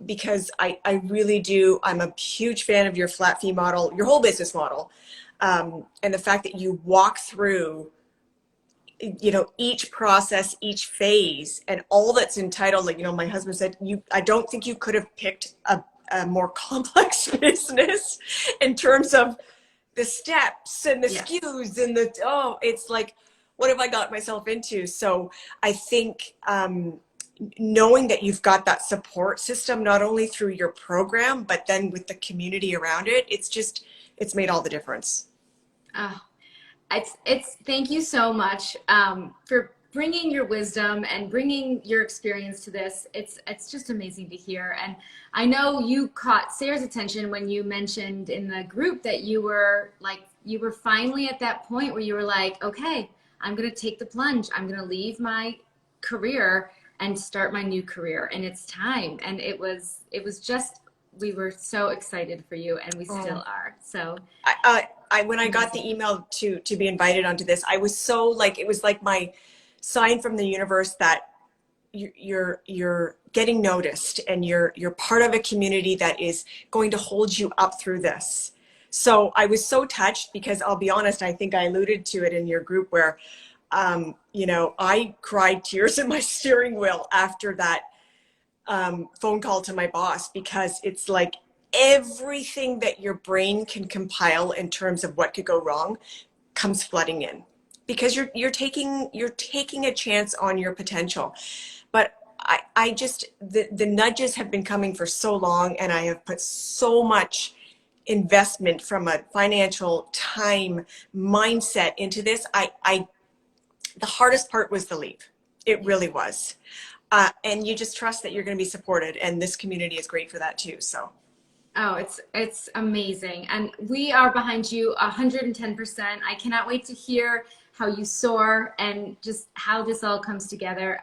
because I really do. I'm a huge fan of your flat fee model, your whole business model, and the fact that you walk through, each process, each phase, and all that's entitled. Like, my husband said, I don't think you could have picked a more complex business in terms of the steps and the SKUs and it's like, what have I got myself into? So I think knowing that you've got that support system, not only through your program, but then with the community around it, it's made all the difference. Oh, it's thank you so much for bringing your wisdom and bringing your experience to this. It's just amazing to hear. And I know you caught Sarah's attention when you mentioned in the group that you were finally at that point where you were like, okay, I'm going to take the plunge. I'm going to leave my career and start my new career. And it's time. And it was just, we were so excited for you, and we still are. So when I got the email to be invited onto this, I was so like, it was like my sign from the universe that you're getting noticed, and you're part of a community that is going to hold you up through this. So I was so touched, because I'll be honest, I think I alluded to it in your group where, I cried tears in my steering wheel after that phone call to my boss, because it's like everything that your brain can compile in terms of what could go wrong comes flooding in, because you're taking a chance on your potential. But I just, the nudges have been coming for so long, and I have put so much investment from a financial time mindset into this. The hardest part was the leap. It really was. and you just trust that you're going to be supported. And this community is great for that too. So. Oh, it's amazing. And we are behind you 110%. I cannot wait to hear how you soar and just how this all comes together.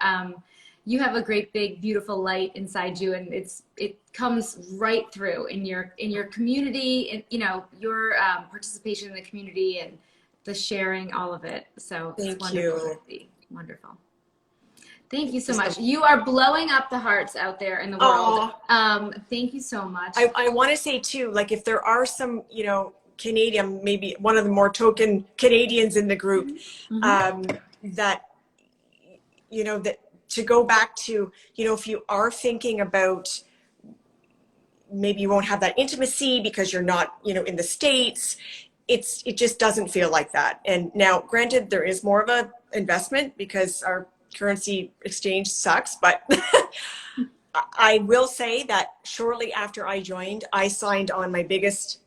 You have a great, big, beautiful light inside you, and it comes right through in your community, and your participation in the community and the sharing, all of it. So it's Thank wonderful you. to see. Wonderful. Thank you so much. You are blowing up the hearts out there in the world. Thank you so much. I want to say too, like if there are some, Canadian, maybe one of the more token Canadians in the group, that to go back to, if you are thinking about maybe you won't have that intimacy because you're not, in the States, it just doesn't feel like that. And now, granted, there is more of a investment because our currency exchange sucks, but I will say that shortly after I joined, I signed on my biggest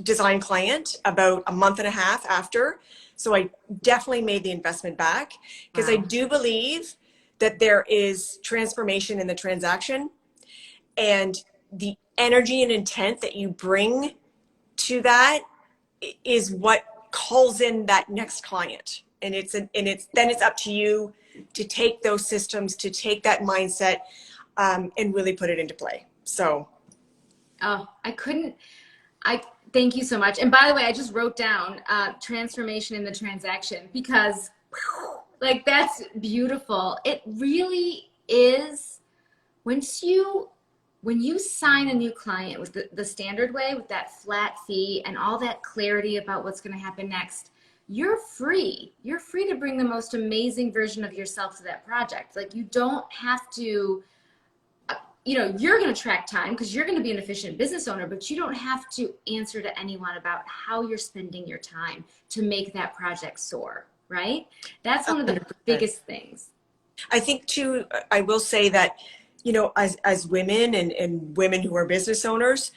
design client about a month and a half after. So I definitely made the investment back because I do believe that there is transformation in the transaction, and the energy and intent that you bring to that is what calls in that next client. And then it's up to you to take those systems, to take that mindset, and really put it into play. So. Oh, thank you so much. And by the way, I just wrote down transformation in the transaction because that's beautiful. It really is. When you sign a new client with the standard way, with that flat fee and all that clarity about what's going to happen next, you're free. You're free to bring the most amazing version of yourself to that project. Like, you don't have to, you're going to track time because you're going to be an efficient business owner, but you don't have to answer to anyone about how you're spending your time to make that project soar, right? That's one of the 100%. Biggest things. I think too, I will say that, as women and women who are business owners,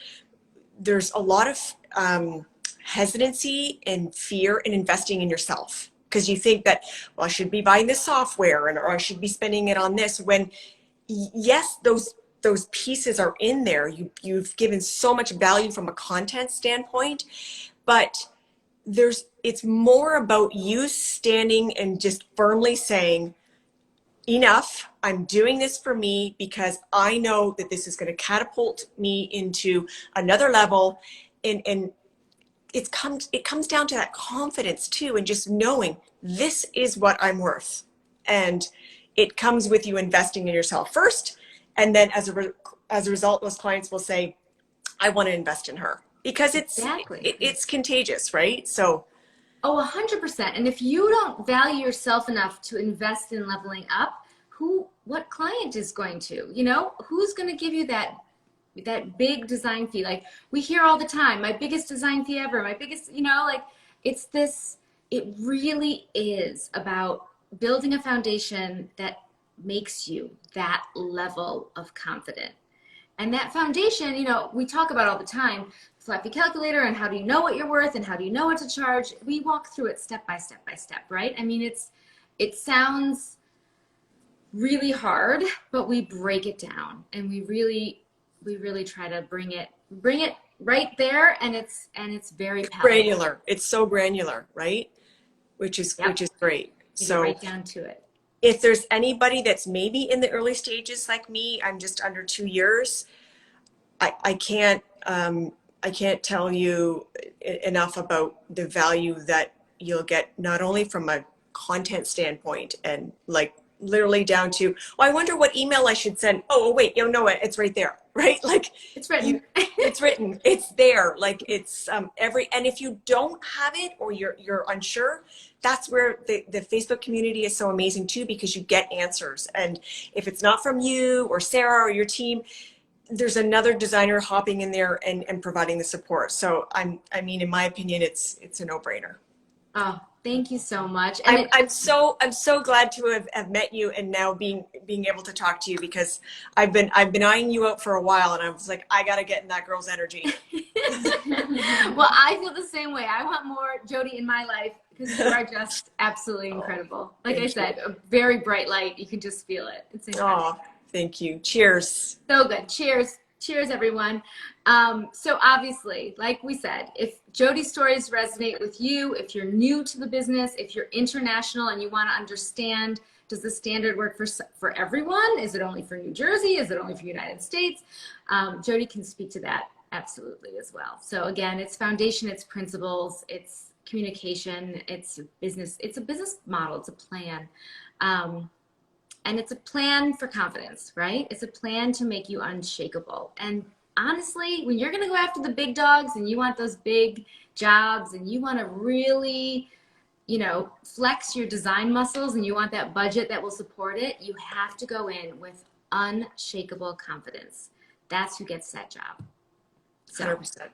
there's a lot of hesitancy and fear in investing in yourself because you think that, well, I should be buying this software or I should be spending it on this, when yes, those pieces are in there. You've given so much value from a content standpoint, but it's more about you standing and just firmly saying, enough, I'm doing this for me because I know that this is going to catapult me into another level. And it comes down to that confidence too, and just knowing this is what I'm worth. And it comes with you investing in yourself first. And then as a result, those clients will say, I want to invest in her because it's contagious, right? So. Oh, 100%. And if you don't value yourself enough to invest in leveling up, what client is going to, who's going to give you that big design fee? Like, we hear all the time, my biggest design fee ever, my biggest, it really is about building a foundation that makes you that level of confident. And that foundation, we talk about all the time, flat fee calculator, and how do you know what you're worth and how do you know what to charge? We walk through it step by step by step, right? I mean, it sounds really hard, but we break it down and we really try to bring it right there, and it's very palatable. Granular. It's so granular, right? Which is great. So right down to it. If there's anybody that's maybe in the early stages like me, I'm just under 2 years. I can't tell you enough about the value that you'll get, not only from a content standpoint and like literally down to, I wonder what email I should send. Oh, wait, no, it's right there, right? Like, it's written. It's written. It's there. Like, it's and if you don't have it or you're unsure, that's where the Facebook community is so amazing too, because you get answers. And if it's not from you or Sarah or your team, there's another designer hopping in there and providing the support. So I mean, in my opinion, it's a no-brainer. Oh, thank you so much. And I'm so glad to have met you and now being able to talk to you, because I've been eyeing you out for a while, and I was like, I gotta get in that girl's energy. Well, I feel the same way. I want more Jodie in my life because you are just absolutely incredible. Like I said, a very bright light. You can just feel it. It's incredible. Oh, thank you. Cheers. So good. Cheers. Cheers, everyone. So obviously, like we said, if Jodie's stories resonate with you, if you're new to the business, if you're international and you want to understand, does the standard work for everyone? Is it only for New Jersey? Is it only for United States? Jodie can speak to that absolutely as well. So again, it's foundation, it's principles, it's communication, it's a business model, it's a plan. And it's a plan for confidence, right? It's a plan to make you unshakable. And honestly, when you're going to go after the big dogs and you want those big jobs and you want to really, flex your design muscles and you want that budget that will support it, you have to go in with unshakable confidence. That's who gets that job. So 100%.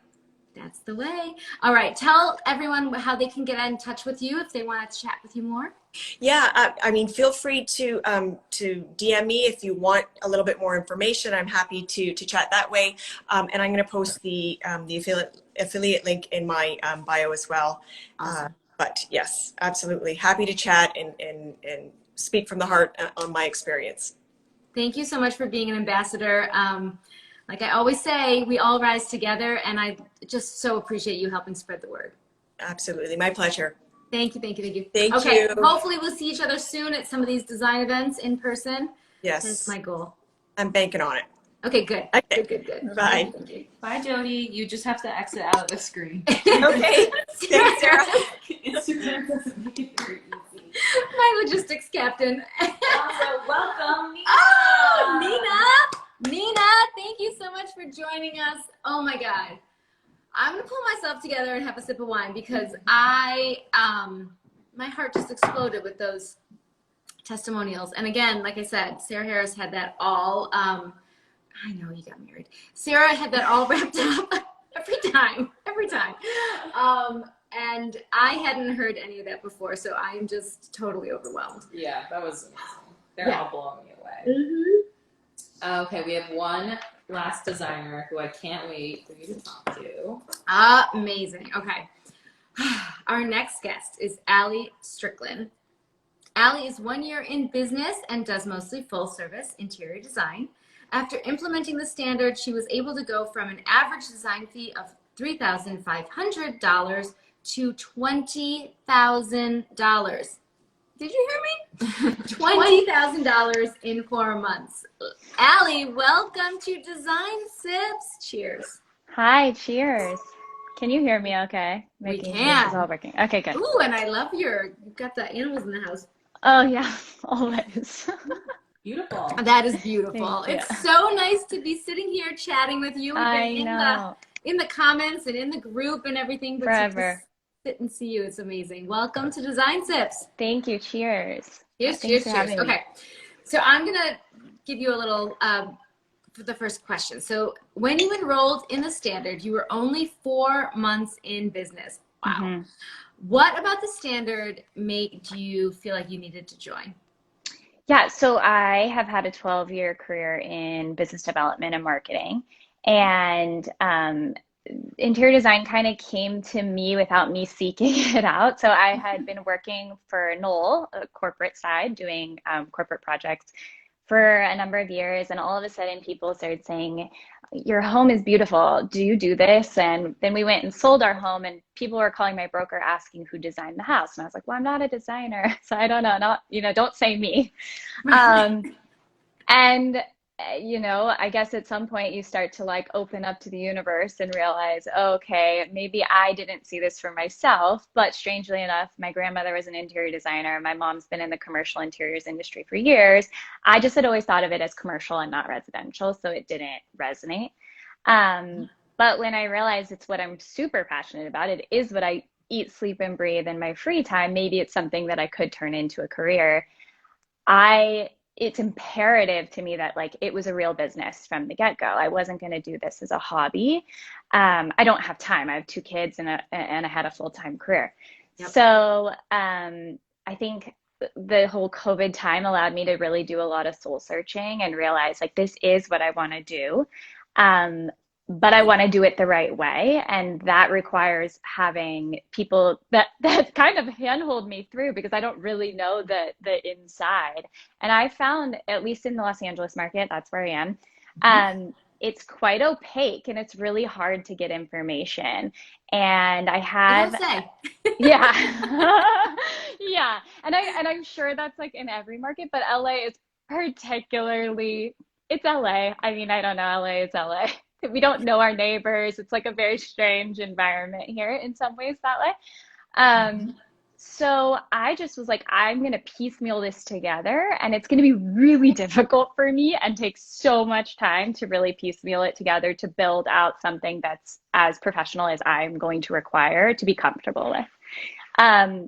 that's the way. All right. Tell everyone how they can get in touch with you if they want to chat with you more. Yeah, I mean, feel free to DM me if you want a little bit more information. I'm happy to chat that way. And I'm going to post the affiliate link in my bio as well. Awesome. But yes, absolutely happy to chat and speak from the heart on my experience. Thank you so much for being an ambassador. Like I always say, we all rise together, and I just so appreciate you helping spread the word. Absolutely, my pleasure. Thank you, thank you, thank you. Thank okay, you. hopefully we'll see each other soon at some of these design events in person. Yes. That's my goal. I'm banking on it. Okay, good. Okay. Good. Bye. Thank you. Bye, Jodie. You just have to exit out of the screen. Okay. Thanks, Sarah. Instagram doesn't make it very easy. My logistics captain. Also, welcome, Nina. Oh, Nina, thank you so much for joining us. Oh my God. I'm gonna pull myself together and have a sip of wine because my heart just exploded with those testimonials. And again, like I said, Sarah Harris had that all, I know you got married. Sarah had that all wrapped up every time. And I hadn't heard any of that before, so I am just totally overwhelmed. Yeah, that was amazing. They're all blowing me away. Mm-hmm. Okay, we have one last designer who I can't wait for you to talk to. Amazing. Okay. Our next guest is Allie Stricklin. Allie is 1 year in business and does mostly full service interior design. After implementing the standard, she was able to go from an average design fee of $3,500 to $20,000. Did you hear me? $20,000 in 4 months. Allie, welcome to Design Sips. Cheers. Hi, cheers. Can you hear me okay? We Making can. This is all working. Okay, good. Ooh, and I love you've got the animals in the house. Oh, yeah, always. Beautiful. That is beautiful. Thank you. It's so nice to be sitting here chatting with you. We've I been know. in the comments and in the group and everything, but Forever. to just sit and see you, it's amazing. Welcome to Design Sips. Thank you. Cheers. Cheers, Thanks for having me. Okay, so I'm gonna give you a little for the first question. So when you enrolled in the standard, you were only 4 months in business. Wow. Mm-hmm. What about the standard made you feel like you needed to join? Yeah, so I have had a 12-year career in business development and marketing. And interior design kind of came to me without me seeking it out. So I had been working for Knoll, a corporate side, doing corporate projects for a number of years. And all of a sudden, people started saying, your home is beautiful. Do you do this? And then we went and sold our home, and people were calling my broker asking who designed the house. And I was like, well, I'm not a designer, so I don't know. Don't say me. And I guess at some point you start to like open up to the universe and realize, okay, maybe I didn't see this for myself, but strangely enough, my grandmother was an interior designer. My mom's been in the commercial interiors industry for years. I just had always thought of it as commercial and not residential, so it didn't resonate. But when I realized it's what I'm super passionate about, it is what I eat, sleep, and breathe in my free time, maybe it's something that I could turn into a career. It's imperative to me that like it was a real business from the get-go. I wasn't going to do this as a hobby. I don't have time. I have 2 kids and I had a full-time career. Yep. So I think the whole COVID time allowed me to really do a lot of soul searching and realize like this is what I want to do. but I want to do it the right way. And that requires having people that kind of handhold me through, because I don't really know the inside. And I found, at least in the Los Angeles market, that's where I am, it's quite opaque and it's really hard to get information. And I I have, gotta say. yeah. Yeah. And I'm sure that's like in every market, but LA is particularly, it's LA. I mean, I don't know, LA is LA. We don't know our neighbors. It's like a very strange environment here in some ways that way. Um, so I just was like, I'm going to piecemeal this together, and it's going to be really difficult for me and take so much time to really piecemeal it together to build out something that's as professional as I'm going to require to be comfortable with.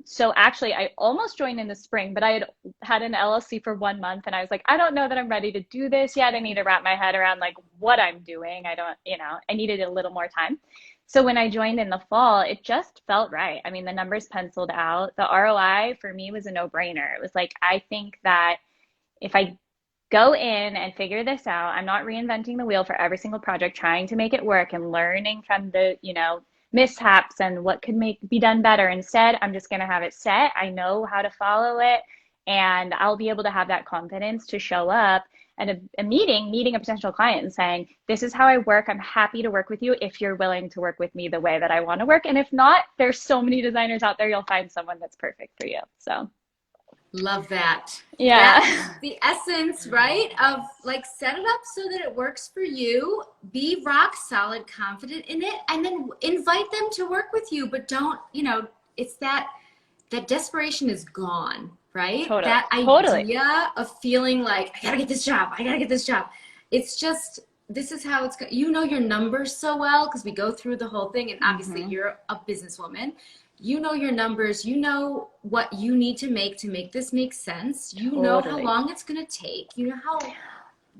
So actually, I almost joined in the spring, but I had an LLC for 1 month, and I was like, I don't know that I'm ready to do this yet. I need to wrap my head around like what I'm doing. I don't, I needed a little more time. So when I joined in the fall, it just felt right. I mean, the numbers penciled out. The ROI for me was a no-brainer. It was like, I think that if I go in and figure this out, I'm not reinventing the wheel for every single project, trying to make it work and learning from the, mishaps and what could be done better. Instead, I'm just going to have it set. I know how to follow it, and I'll be able to have that confidence to show up at a meeting a potential client and saying, this is how I work. I'm happy to work with you if you're willing to work with me the way that I want to work. And if not, there's so many designers out there, you'll find someone that's perfect for you. So Love that. yeah. That's the essence, right? Of like, set it up so that it works for you, be rock solid, confident in it, and then invite them to work with you. But don't, it's that desperation is gone, right? Totally. That Totally. idea of feeling like, I gotta get this job. I gotta get this job. It's just, this is how it's, your numbers so well, because we go through the whole thing, and obviously you're a businesswoman. You know your numbers, you know what you need to make this make sense. You know how long it's going to take. You know how.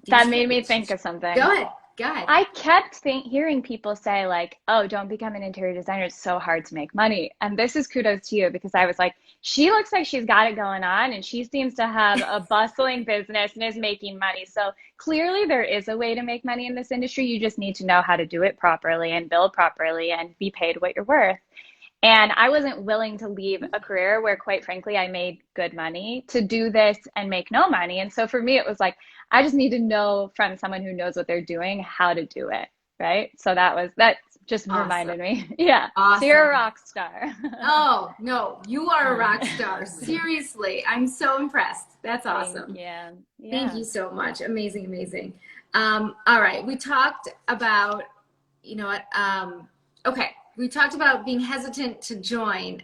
That made me think of something. Go ahead. I kept hearing people say like, oh, don't become an interior designer. It's so hard to make money. And this is kudos to you, because I was like, she looks like she's got it going on and she seems to have a bustling business and is making money. So clearly there is a way to make money in this industry. You just need to know how to do it properly and build properly and be paid what you're worth. And I wasn't willing to leave a career where, quite frankly, I made good money to do this and make no money. And so for me, it was like, I just need to know from someone who knows what they're doing how to do it. Right. So that just awesome. Reminded me. Yeah. Awesome. So you're a rock star. Oh, no, you are a rock star. Seriously. I'm so impressed. That's awesome. Yeah. Thank you so much. Amazing, amazing. All right. We talked about, okay. We talked about being hesitant to join.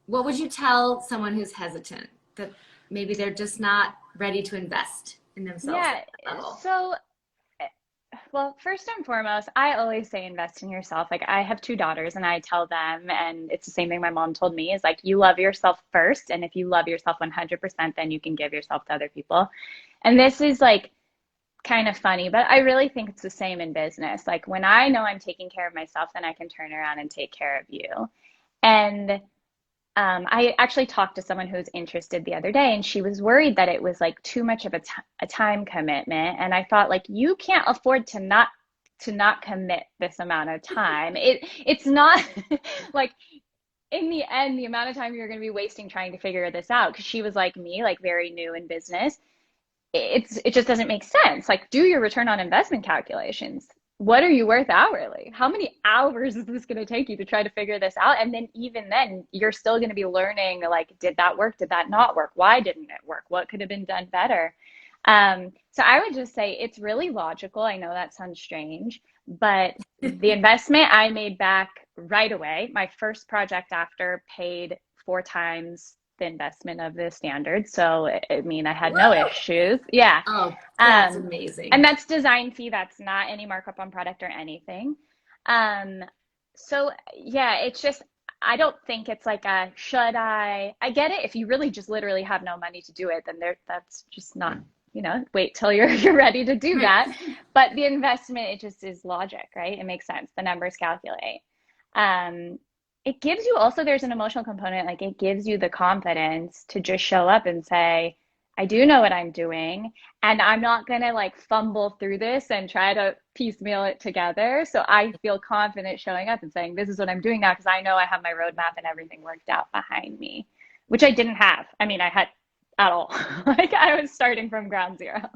What would you tell someone who's hesitant, that maybe they're just not ready to invest in themselves at that level? So, well, first and foremost, I always say invest in yourself. Like, I have 2 daughters and I tell them, and it's the same thing my mom told me, is like, you love yourself first. And if you love yourself 100%, then you can give yourself to other people. And this is like, kind of funny, but I really think it's the same in business. Like, when I know I'm taking care of myself, then I can turn around and take care of you. And I actually talked to someone who was interested the other day, and she was worried that it was like too much of a time commitment. And I thought, like, you can't afford to not commit this amount of time. It's not like, in the end, the amount of time you're going to be wasting trying to figure this out, because she was like me, like very new in business. It just doesn't make sense. Like, do your return on investment calculations. What are you worth hourly? How many hours is this going to take you to try to figure this out? And then even then, you're still going to be learning, like, did that work? Did that not work? Why didn't it work? What could have been done better? So I would just say it's really logical. I know that sounds strange, but the investment I made back right away. My first project after paid 4 times the investment of the standard. So, I mean, I had no issues. Yeah. Oh, that's amazing. And that's design fee. That's not any markup on product or anything. So yeah, it's just, I don't think it's like I get it. If you really just literally have no money to do it, then that's just not, wait till you're ready to do that. But the investment, it just is logic, right? It makes sense. The numbers calculate. It gives you also, there's an emotional component, like it gives you the confidence to just show up and say, I do know what I'm doing, and I'm not gonna like fumble through this and try to piecemeal it together. So I feel confident showing up and saying, this is what I'm doing now, because I know I have my roadmap and everything worked out behind me, which I didn't have. I mean, I had at all. Like I was starting from ground zero.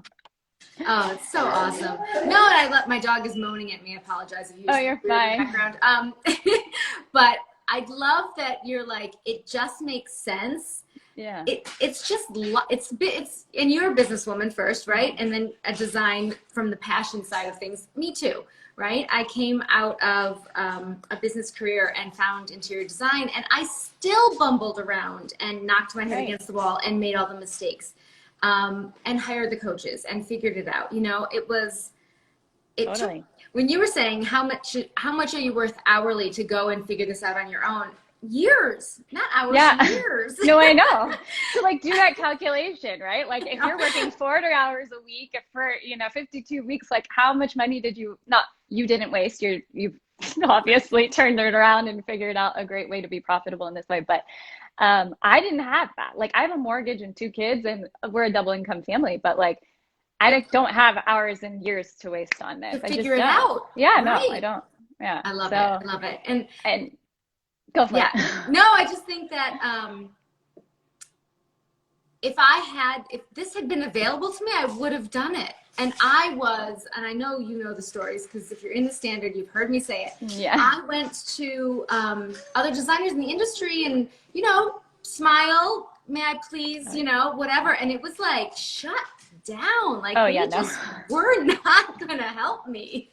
Oh, it's so awesome. No, and my dog is moaning at me. I apologize if you Oh, hear you're in the fine. background. But I love that you're like, it just makes sense. Yeah. It's just it's and you're a businesswoman first, right? And then a design from the passion side of things. Me too, right? I came out of a business career and found interior design, and I still bumbled around and knocked my head Right. against the wall and made all the mistakes, and hired the coaches and figured it out. You know, it Totally. took, when you were saying how much are you worth hourly to go and figure this out on your own? Years, not hours, Yeah. years. No, I know. So like do that calculation, right? Like if you're working 40 hours a week for, 52 weeks, like how much money you didn't waste. You've obviously turned it around and figured out a great way to be profitable in this way. But I didn't have that. Like I have a mortgage and 2 kids, and we're a double income family, but like I don't have hours and years to waste on this. To I just figure it don't. out. Yeah, Right. no, I don't. Yeah. I love it. I love it. And go for yeah. it. No, I just think that if this had been available to me, I would have done it. And I know you know the stories, because if you're in the standard, you've heard me say it. Yeah. I went to other designers in the industry and, smile, may I please, whatever. And it was like, shut down. Like, just were not going to help me.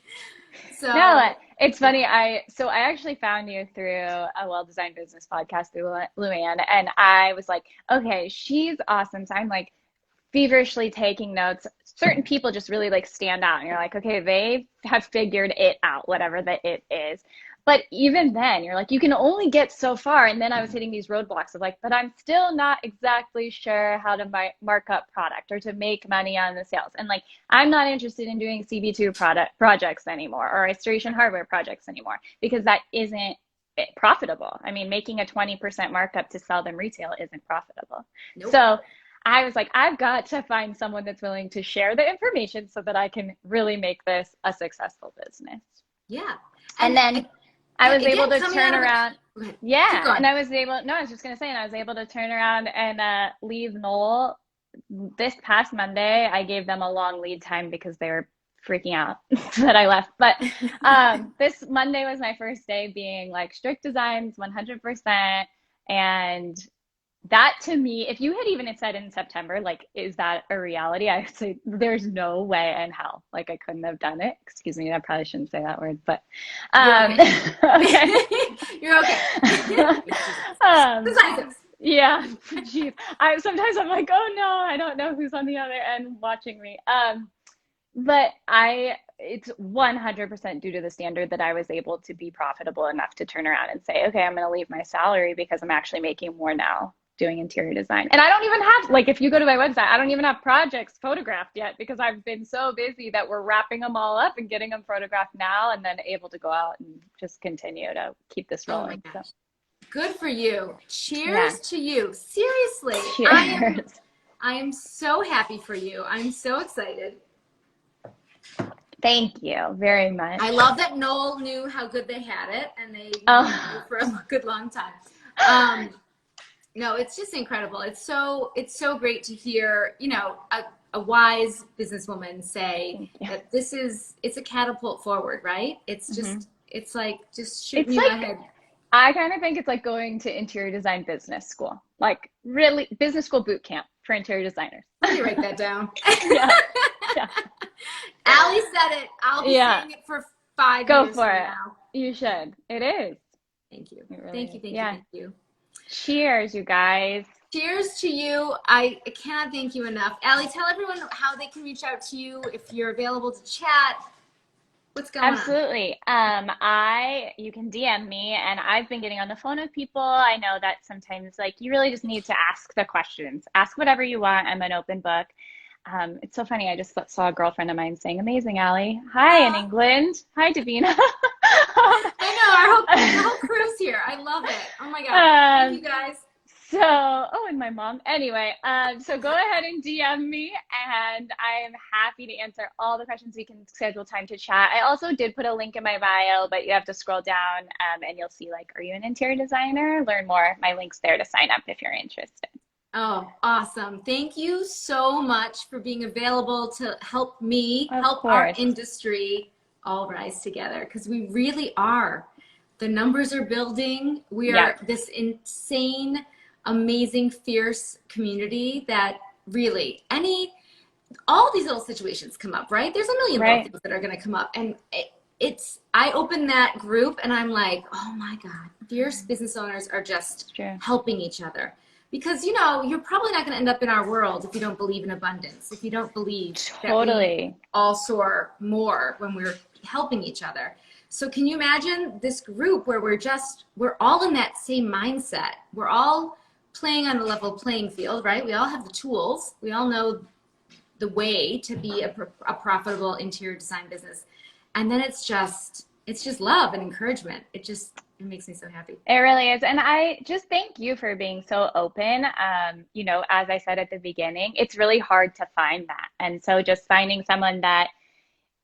So no, it's funny. I actually found you through a well-designed business podcast through Luann, and I was like, okay, she's awesome. So I'm like feverishly taking notes. Certain people just really like stand out, and you're like, okay, they have figured it out, whatever that it is. But even then, you're like, you can only get so far. And then I was hitting these roadblocks of like, but I'm still not exactly sure how to mark up product or to make money on the sales. And like, I'm not interested in doing CB2 projects anymore, or restoration hardware projects anymore, because that isn't profitable. I mean, making a 20% markup to sell them retail isn't profitable. Nope. So I was like, I've got to find someone that's willing to share the information so that I can really make this a successful business. Yeah. And then I was able to turn around. Yeah. And I was just going to say, and I was able to turn around and leave Knoll this past Monday. I gave them a long lead time because they were freaking out that I left. But this Monday was my first day being like strict designs, 100%. And that to me, if you had even said in September, like, is that a reality? I would say there's no way in hell. Like, I couldn't have done it. Excuse me, I probably shouldn't say that word, but okay. You're okay. Yeah. Jeez. Sometimes I'm like, oh no, I don't know who's on the other end watching me. But it's 100% due to the standard that I was able to be profitable enough to turn around and say, okay, I'm going to leave my salary because I'm actually making more now doing interior design. And I don't even have, like, if you go to my website, I don't even have projects photographed yet because I've been so busy that we're wrapping them all up and getting them photographed now, and then able to go out and just continue to keep this rolling. Oh my gosh. Good for you. Cheers to you. Seriously. Cheers. I am so happy for you. I'm so excited. Thank you very much. I love that Knoll knew how good they had it, and they knew for a good long time. No, it's just incredible. It's so great to hear, a wise businesswoman say that it's a catapult forward, right? It's just, it's like just shooting you ahead. I kind of think it's like going to interior design business school, like really business school boot camp for interior designers. Let me write that down. Yeah. Allie said it. I'll be saying it for 5 years. Go for it. Now. You should. It is. Thank you. Really Thank you. Cheers, you guys. Cheers to you. I cannot thank you enough. Allie, tell everyone how they can reach out to you if you're available to chat. What's going on? Absolutely. You can DM me, and I've been getting on the phone with people. I know that sometimes like you really just need to ask the questions. Ask whatever you want. I'm an open book. It's so funny. I just saw a girlfriend of mine saying, "Amazing, Allie. Hi in England. Hi, Davina." I know our whole crew's here. I love it. Oh my God. Thank you guys. So, oh, and my mom. Anyway, so go ahead and DM me, and I am happy to answer all the questions. We can schedule time to chat. I also did put a link in my bio, but you have to scroll down, and you'll see like, are you an interior designer? Learn more. My link's there to sign up if you're interested. Oh, awesome. Thank you so much for being available to help me, Of help our course. industry all rise together, because we really are. The numbers are building. We are Yep. this insane, amazing, fierce community that really all these little situations come up, right? There's a million little Right. things that are going to come up. And I open that group and I'm like, oh my God, fierce business owners are just True. helping each other. Because, you know, you're probably not going to end up in our world if you don't believe in abundance, if you don't believe that we Totally. all soar more when we're helping each other. So can you imagine this group where we're all in that same mindset? We're all playing on a level playing field, right? We all have the tools. We all know the way to be a profitable interior design business. And then it's just love and encouragement. It makes me so happy. It really is. And I just thank you for being so open. You know, as I said at the beginning, it's really hard to find that. And so just finding someone that,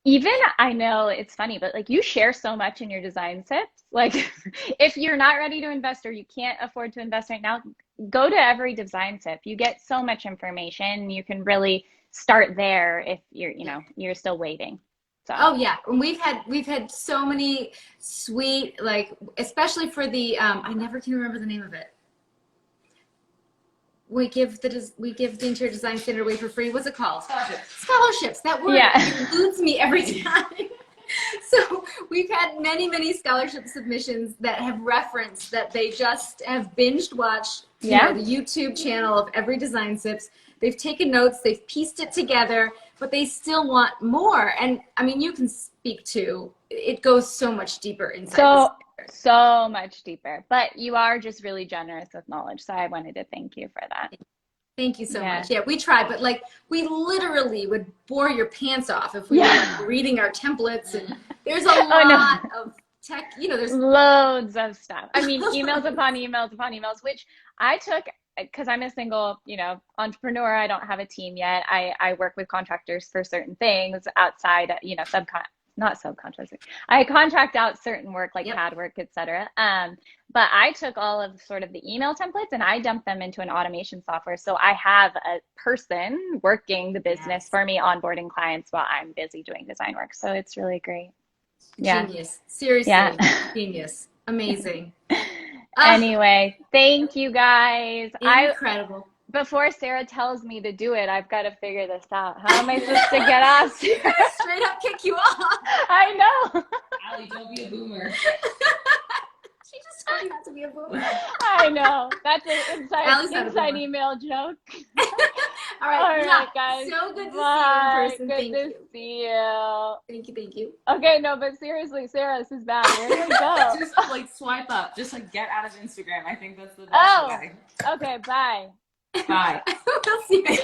even, I know it's funny, but like, you share so much in your design tips. Like, if you're not ready to invest or you can't afford to invest right now, go to every design tip. You get so much information. You can really start there if you're still waiting. So. Oh yeah, and we've had so many sweet, like, especially for the I never can remember the name of it. We give the interior design standard away for free. What's it called? Scholarships. That word eludes me every time. So we've had many scholarship submissions that have referenced that they just have binged watched the YouTube channel of every design tips. They've taken notes, they've pieced it together, but they still want more. And I mean, you can speak to it, goes so much deeper inside. So much deeper, but you are just really generous with knowledge. So I wanted to thank you for that. Thank you so much. Yeah, we try, but like, we literally would bore your pants off if we were like reading our templates, and there's a lot of tech, you know, there's loads of stuff. I mean, emails upon emails upon emails, which I took because I'm a single, entrepreneur. I don't have a team yet. I work with contractors for certain things outside, not subcontracting. I contract out certain work like CAD work, etc. But I took all of sort of the email templates and I dumped them into an automation software. So I have a person working the business for me, onboarding clients while I'm busy doing design work. So it's really great. Genius. Seriously, genius. Amazing. Anyway, thank you guys. Incredible. Before Sarah tells me to do it, I've got to figure this out. How am I supposed to get off? She's gonna straight up kick you off. I know. Allie, don't be a boomer. She just told you not to be a boomer. I know. That's an inside email joke. All right, guys. So good to Bye. see you in person. Good to see you. Thank you. Okay, no, but seriously, Sarah, this is bad. Where do we go? Just like swipe up. Just like get out of Instagram. I think that's the best way. Okay, bye. Bye. We'll see you.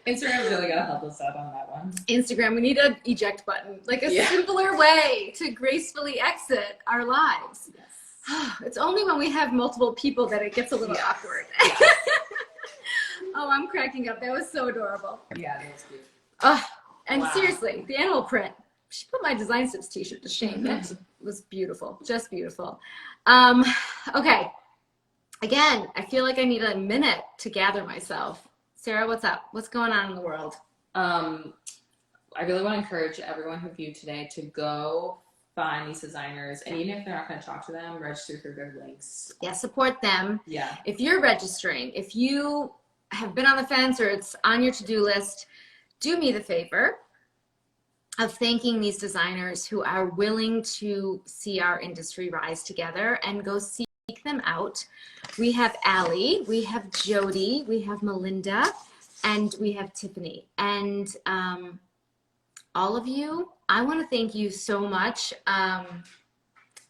Instagram's really gonna help us out on that one. Instagram, we need an eject button, like a simpler way to gracefully exit our lives. Yes. It's only when we have multiple people that it gets a little awkward. Yes. Oh, I'm cracking up. That was so adorable. Yeah, that was cute. And seriously, the animal print. She put my Design Tips t-shirt to shame. That was beautiful. Just beautiful. Okay. Again, I feel like I need a minute to gather myself. Sarah, what's up? What's going on in the world? I really want to encourage everyone who viewed today to go find these designers, and even if they're not going to talk to them, register through their links. Yeah, support them. Yeah. If you're registering, if you have been on the fence or it's on your to-do list, do me the favor of thanking these designers who are willing to see our industry rise together, and go seek them out. We have Allie, we have Jodie, we have MeLinda, and we have Tiffany. And all of you, I want to thank you so much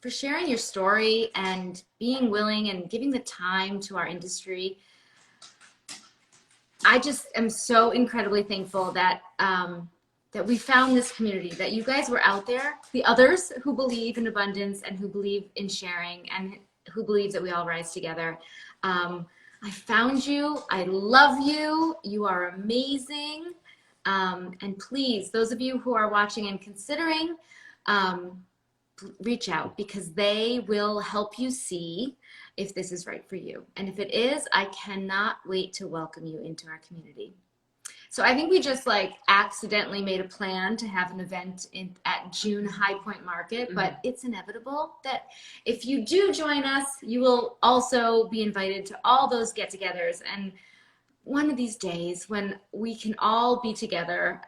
for sharing your story and being willing and giving the time to our industry. I just am so incredibly thankful that that we found this community, that you guys were out there, the others who believe in abundance and who believe in sharing and who believes that we all rise together. I found you. I love you. You are amazing. And please, those of you who are watching and considering, reach out, because they will help you see if this is right for you. And if it is, I cannot wait to welcome you into our community. So I think we just like accidentally made a plan to have an event at June High Point Market, but it's inevitable that if you do join us, you will also be invited to all those get-togethers. And one of these days when we can all be together,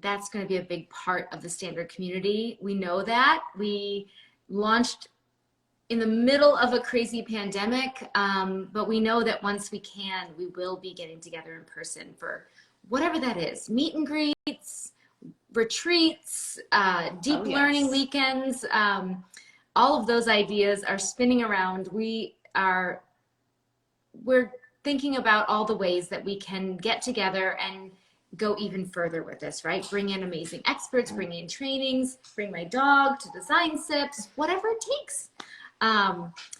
that's going to be a big part of the standard community. We know that. We launched in the middle of a crazy pandemic, but we know that once we can, we will be getting together in person for whatever that is. Meet and greets, retreats, deep learning weekends. All of those ideas are spinning around. We're thinking about all the ways that we can get together and go even further with this, right? Bring in amazing experts, bring in trainings, bring my dog to design sips, whatever it takes.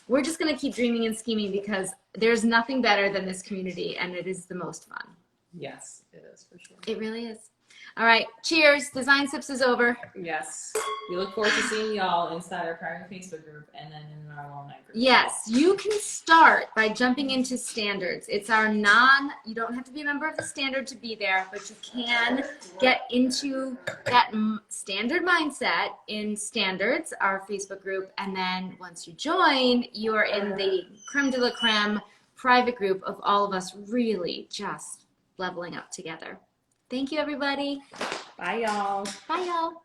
We're just going to keep dreaming and scheming because there's nothing better than this community, and it is the most fun. Yes, it is for sure. It really is. All right, cheers. Design Sips is over. Yes. We look forward to seeing y'all inside our private Facebook group and then in our alumni group. Yes, you can start by jumping into standards. It's our you don't have to be a member of the standard to be there, but you can get into that standard mindset in standards, our Facebook group. And then once you join, you're in the creme de la creme private group of all of us really just leveling up together. Thank you, everybody. Bye, y'all. Bye, y'all.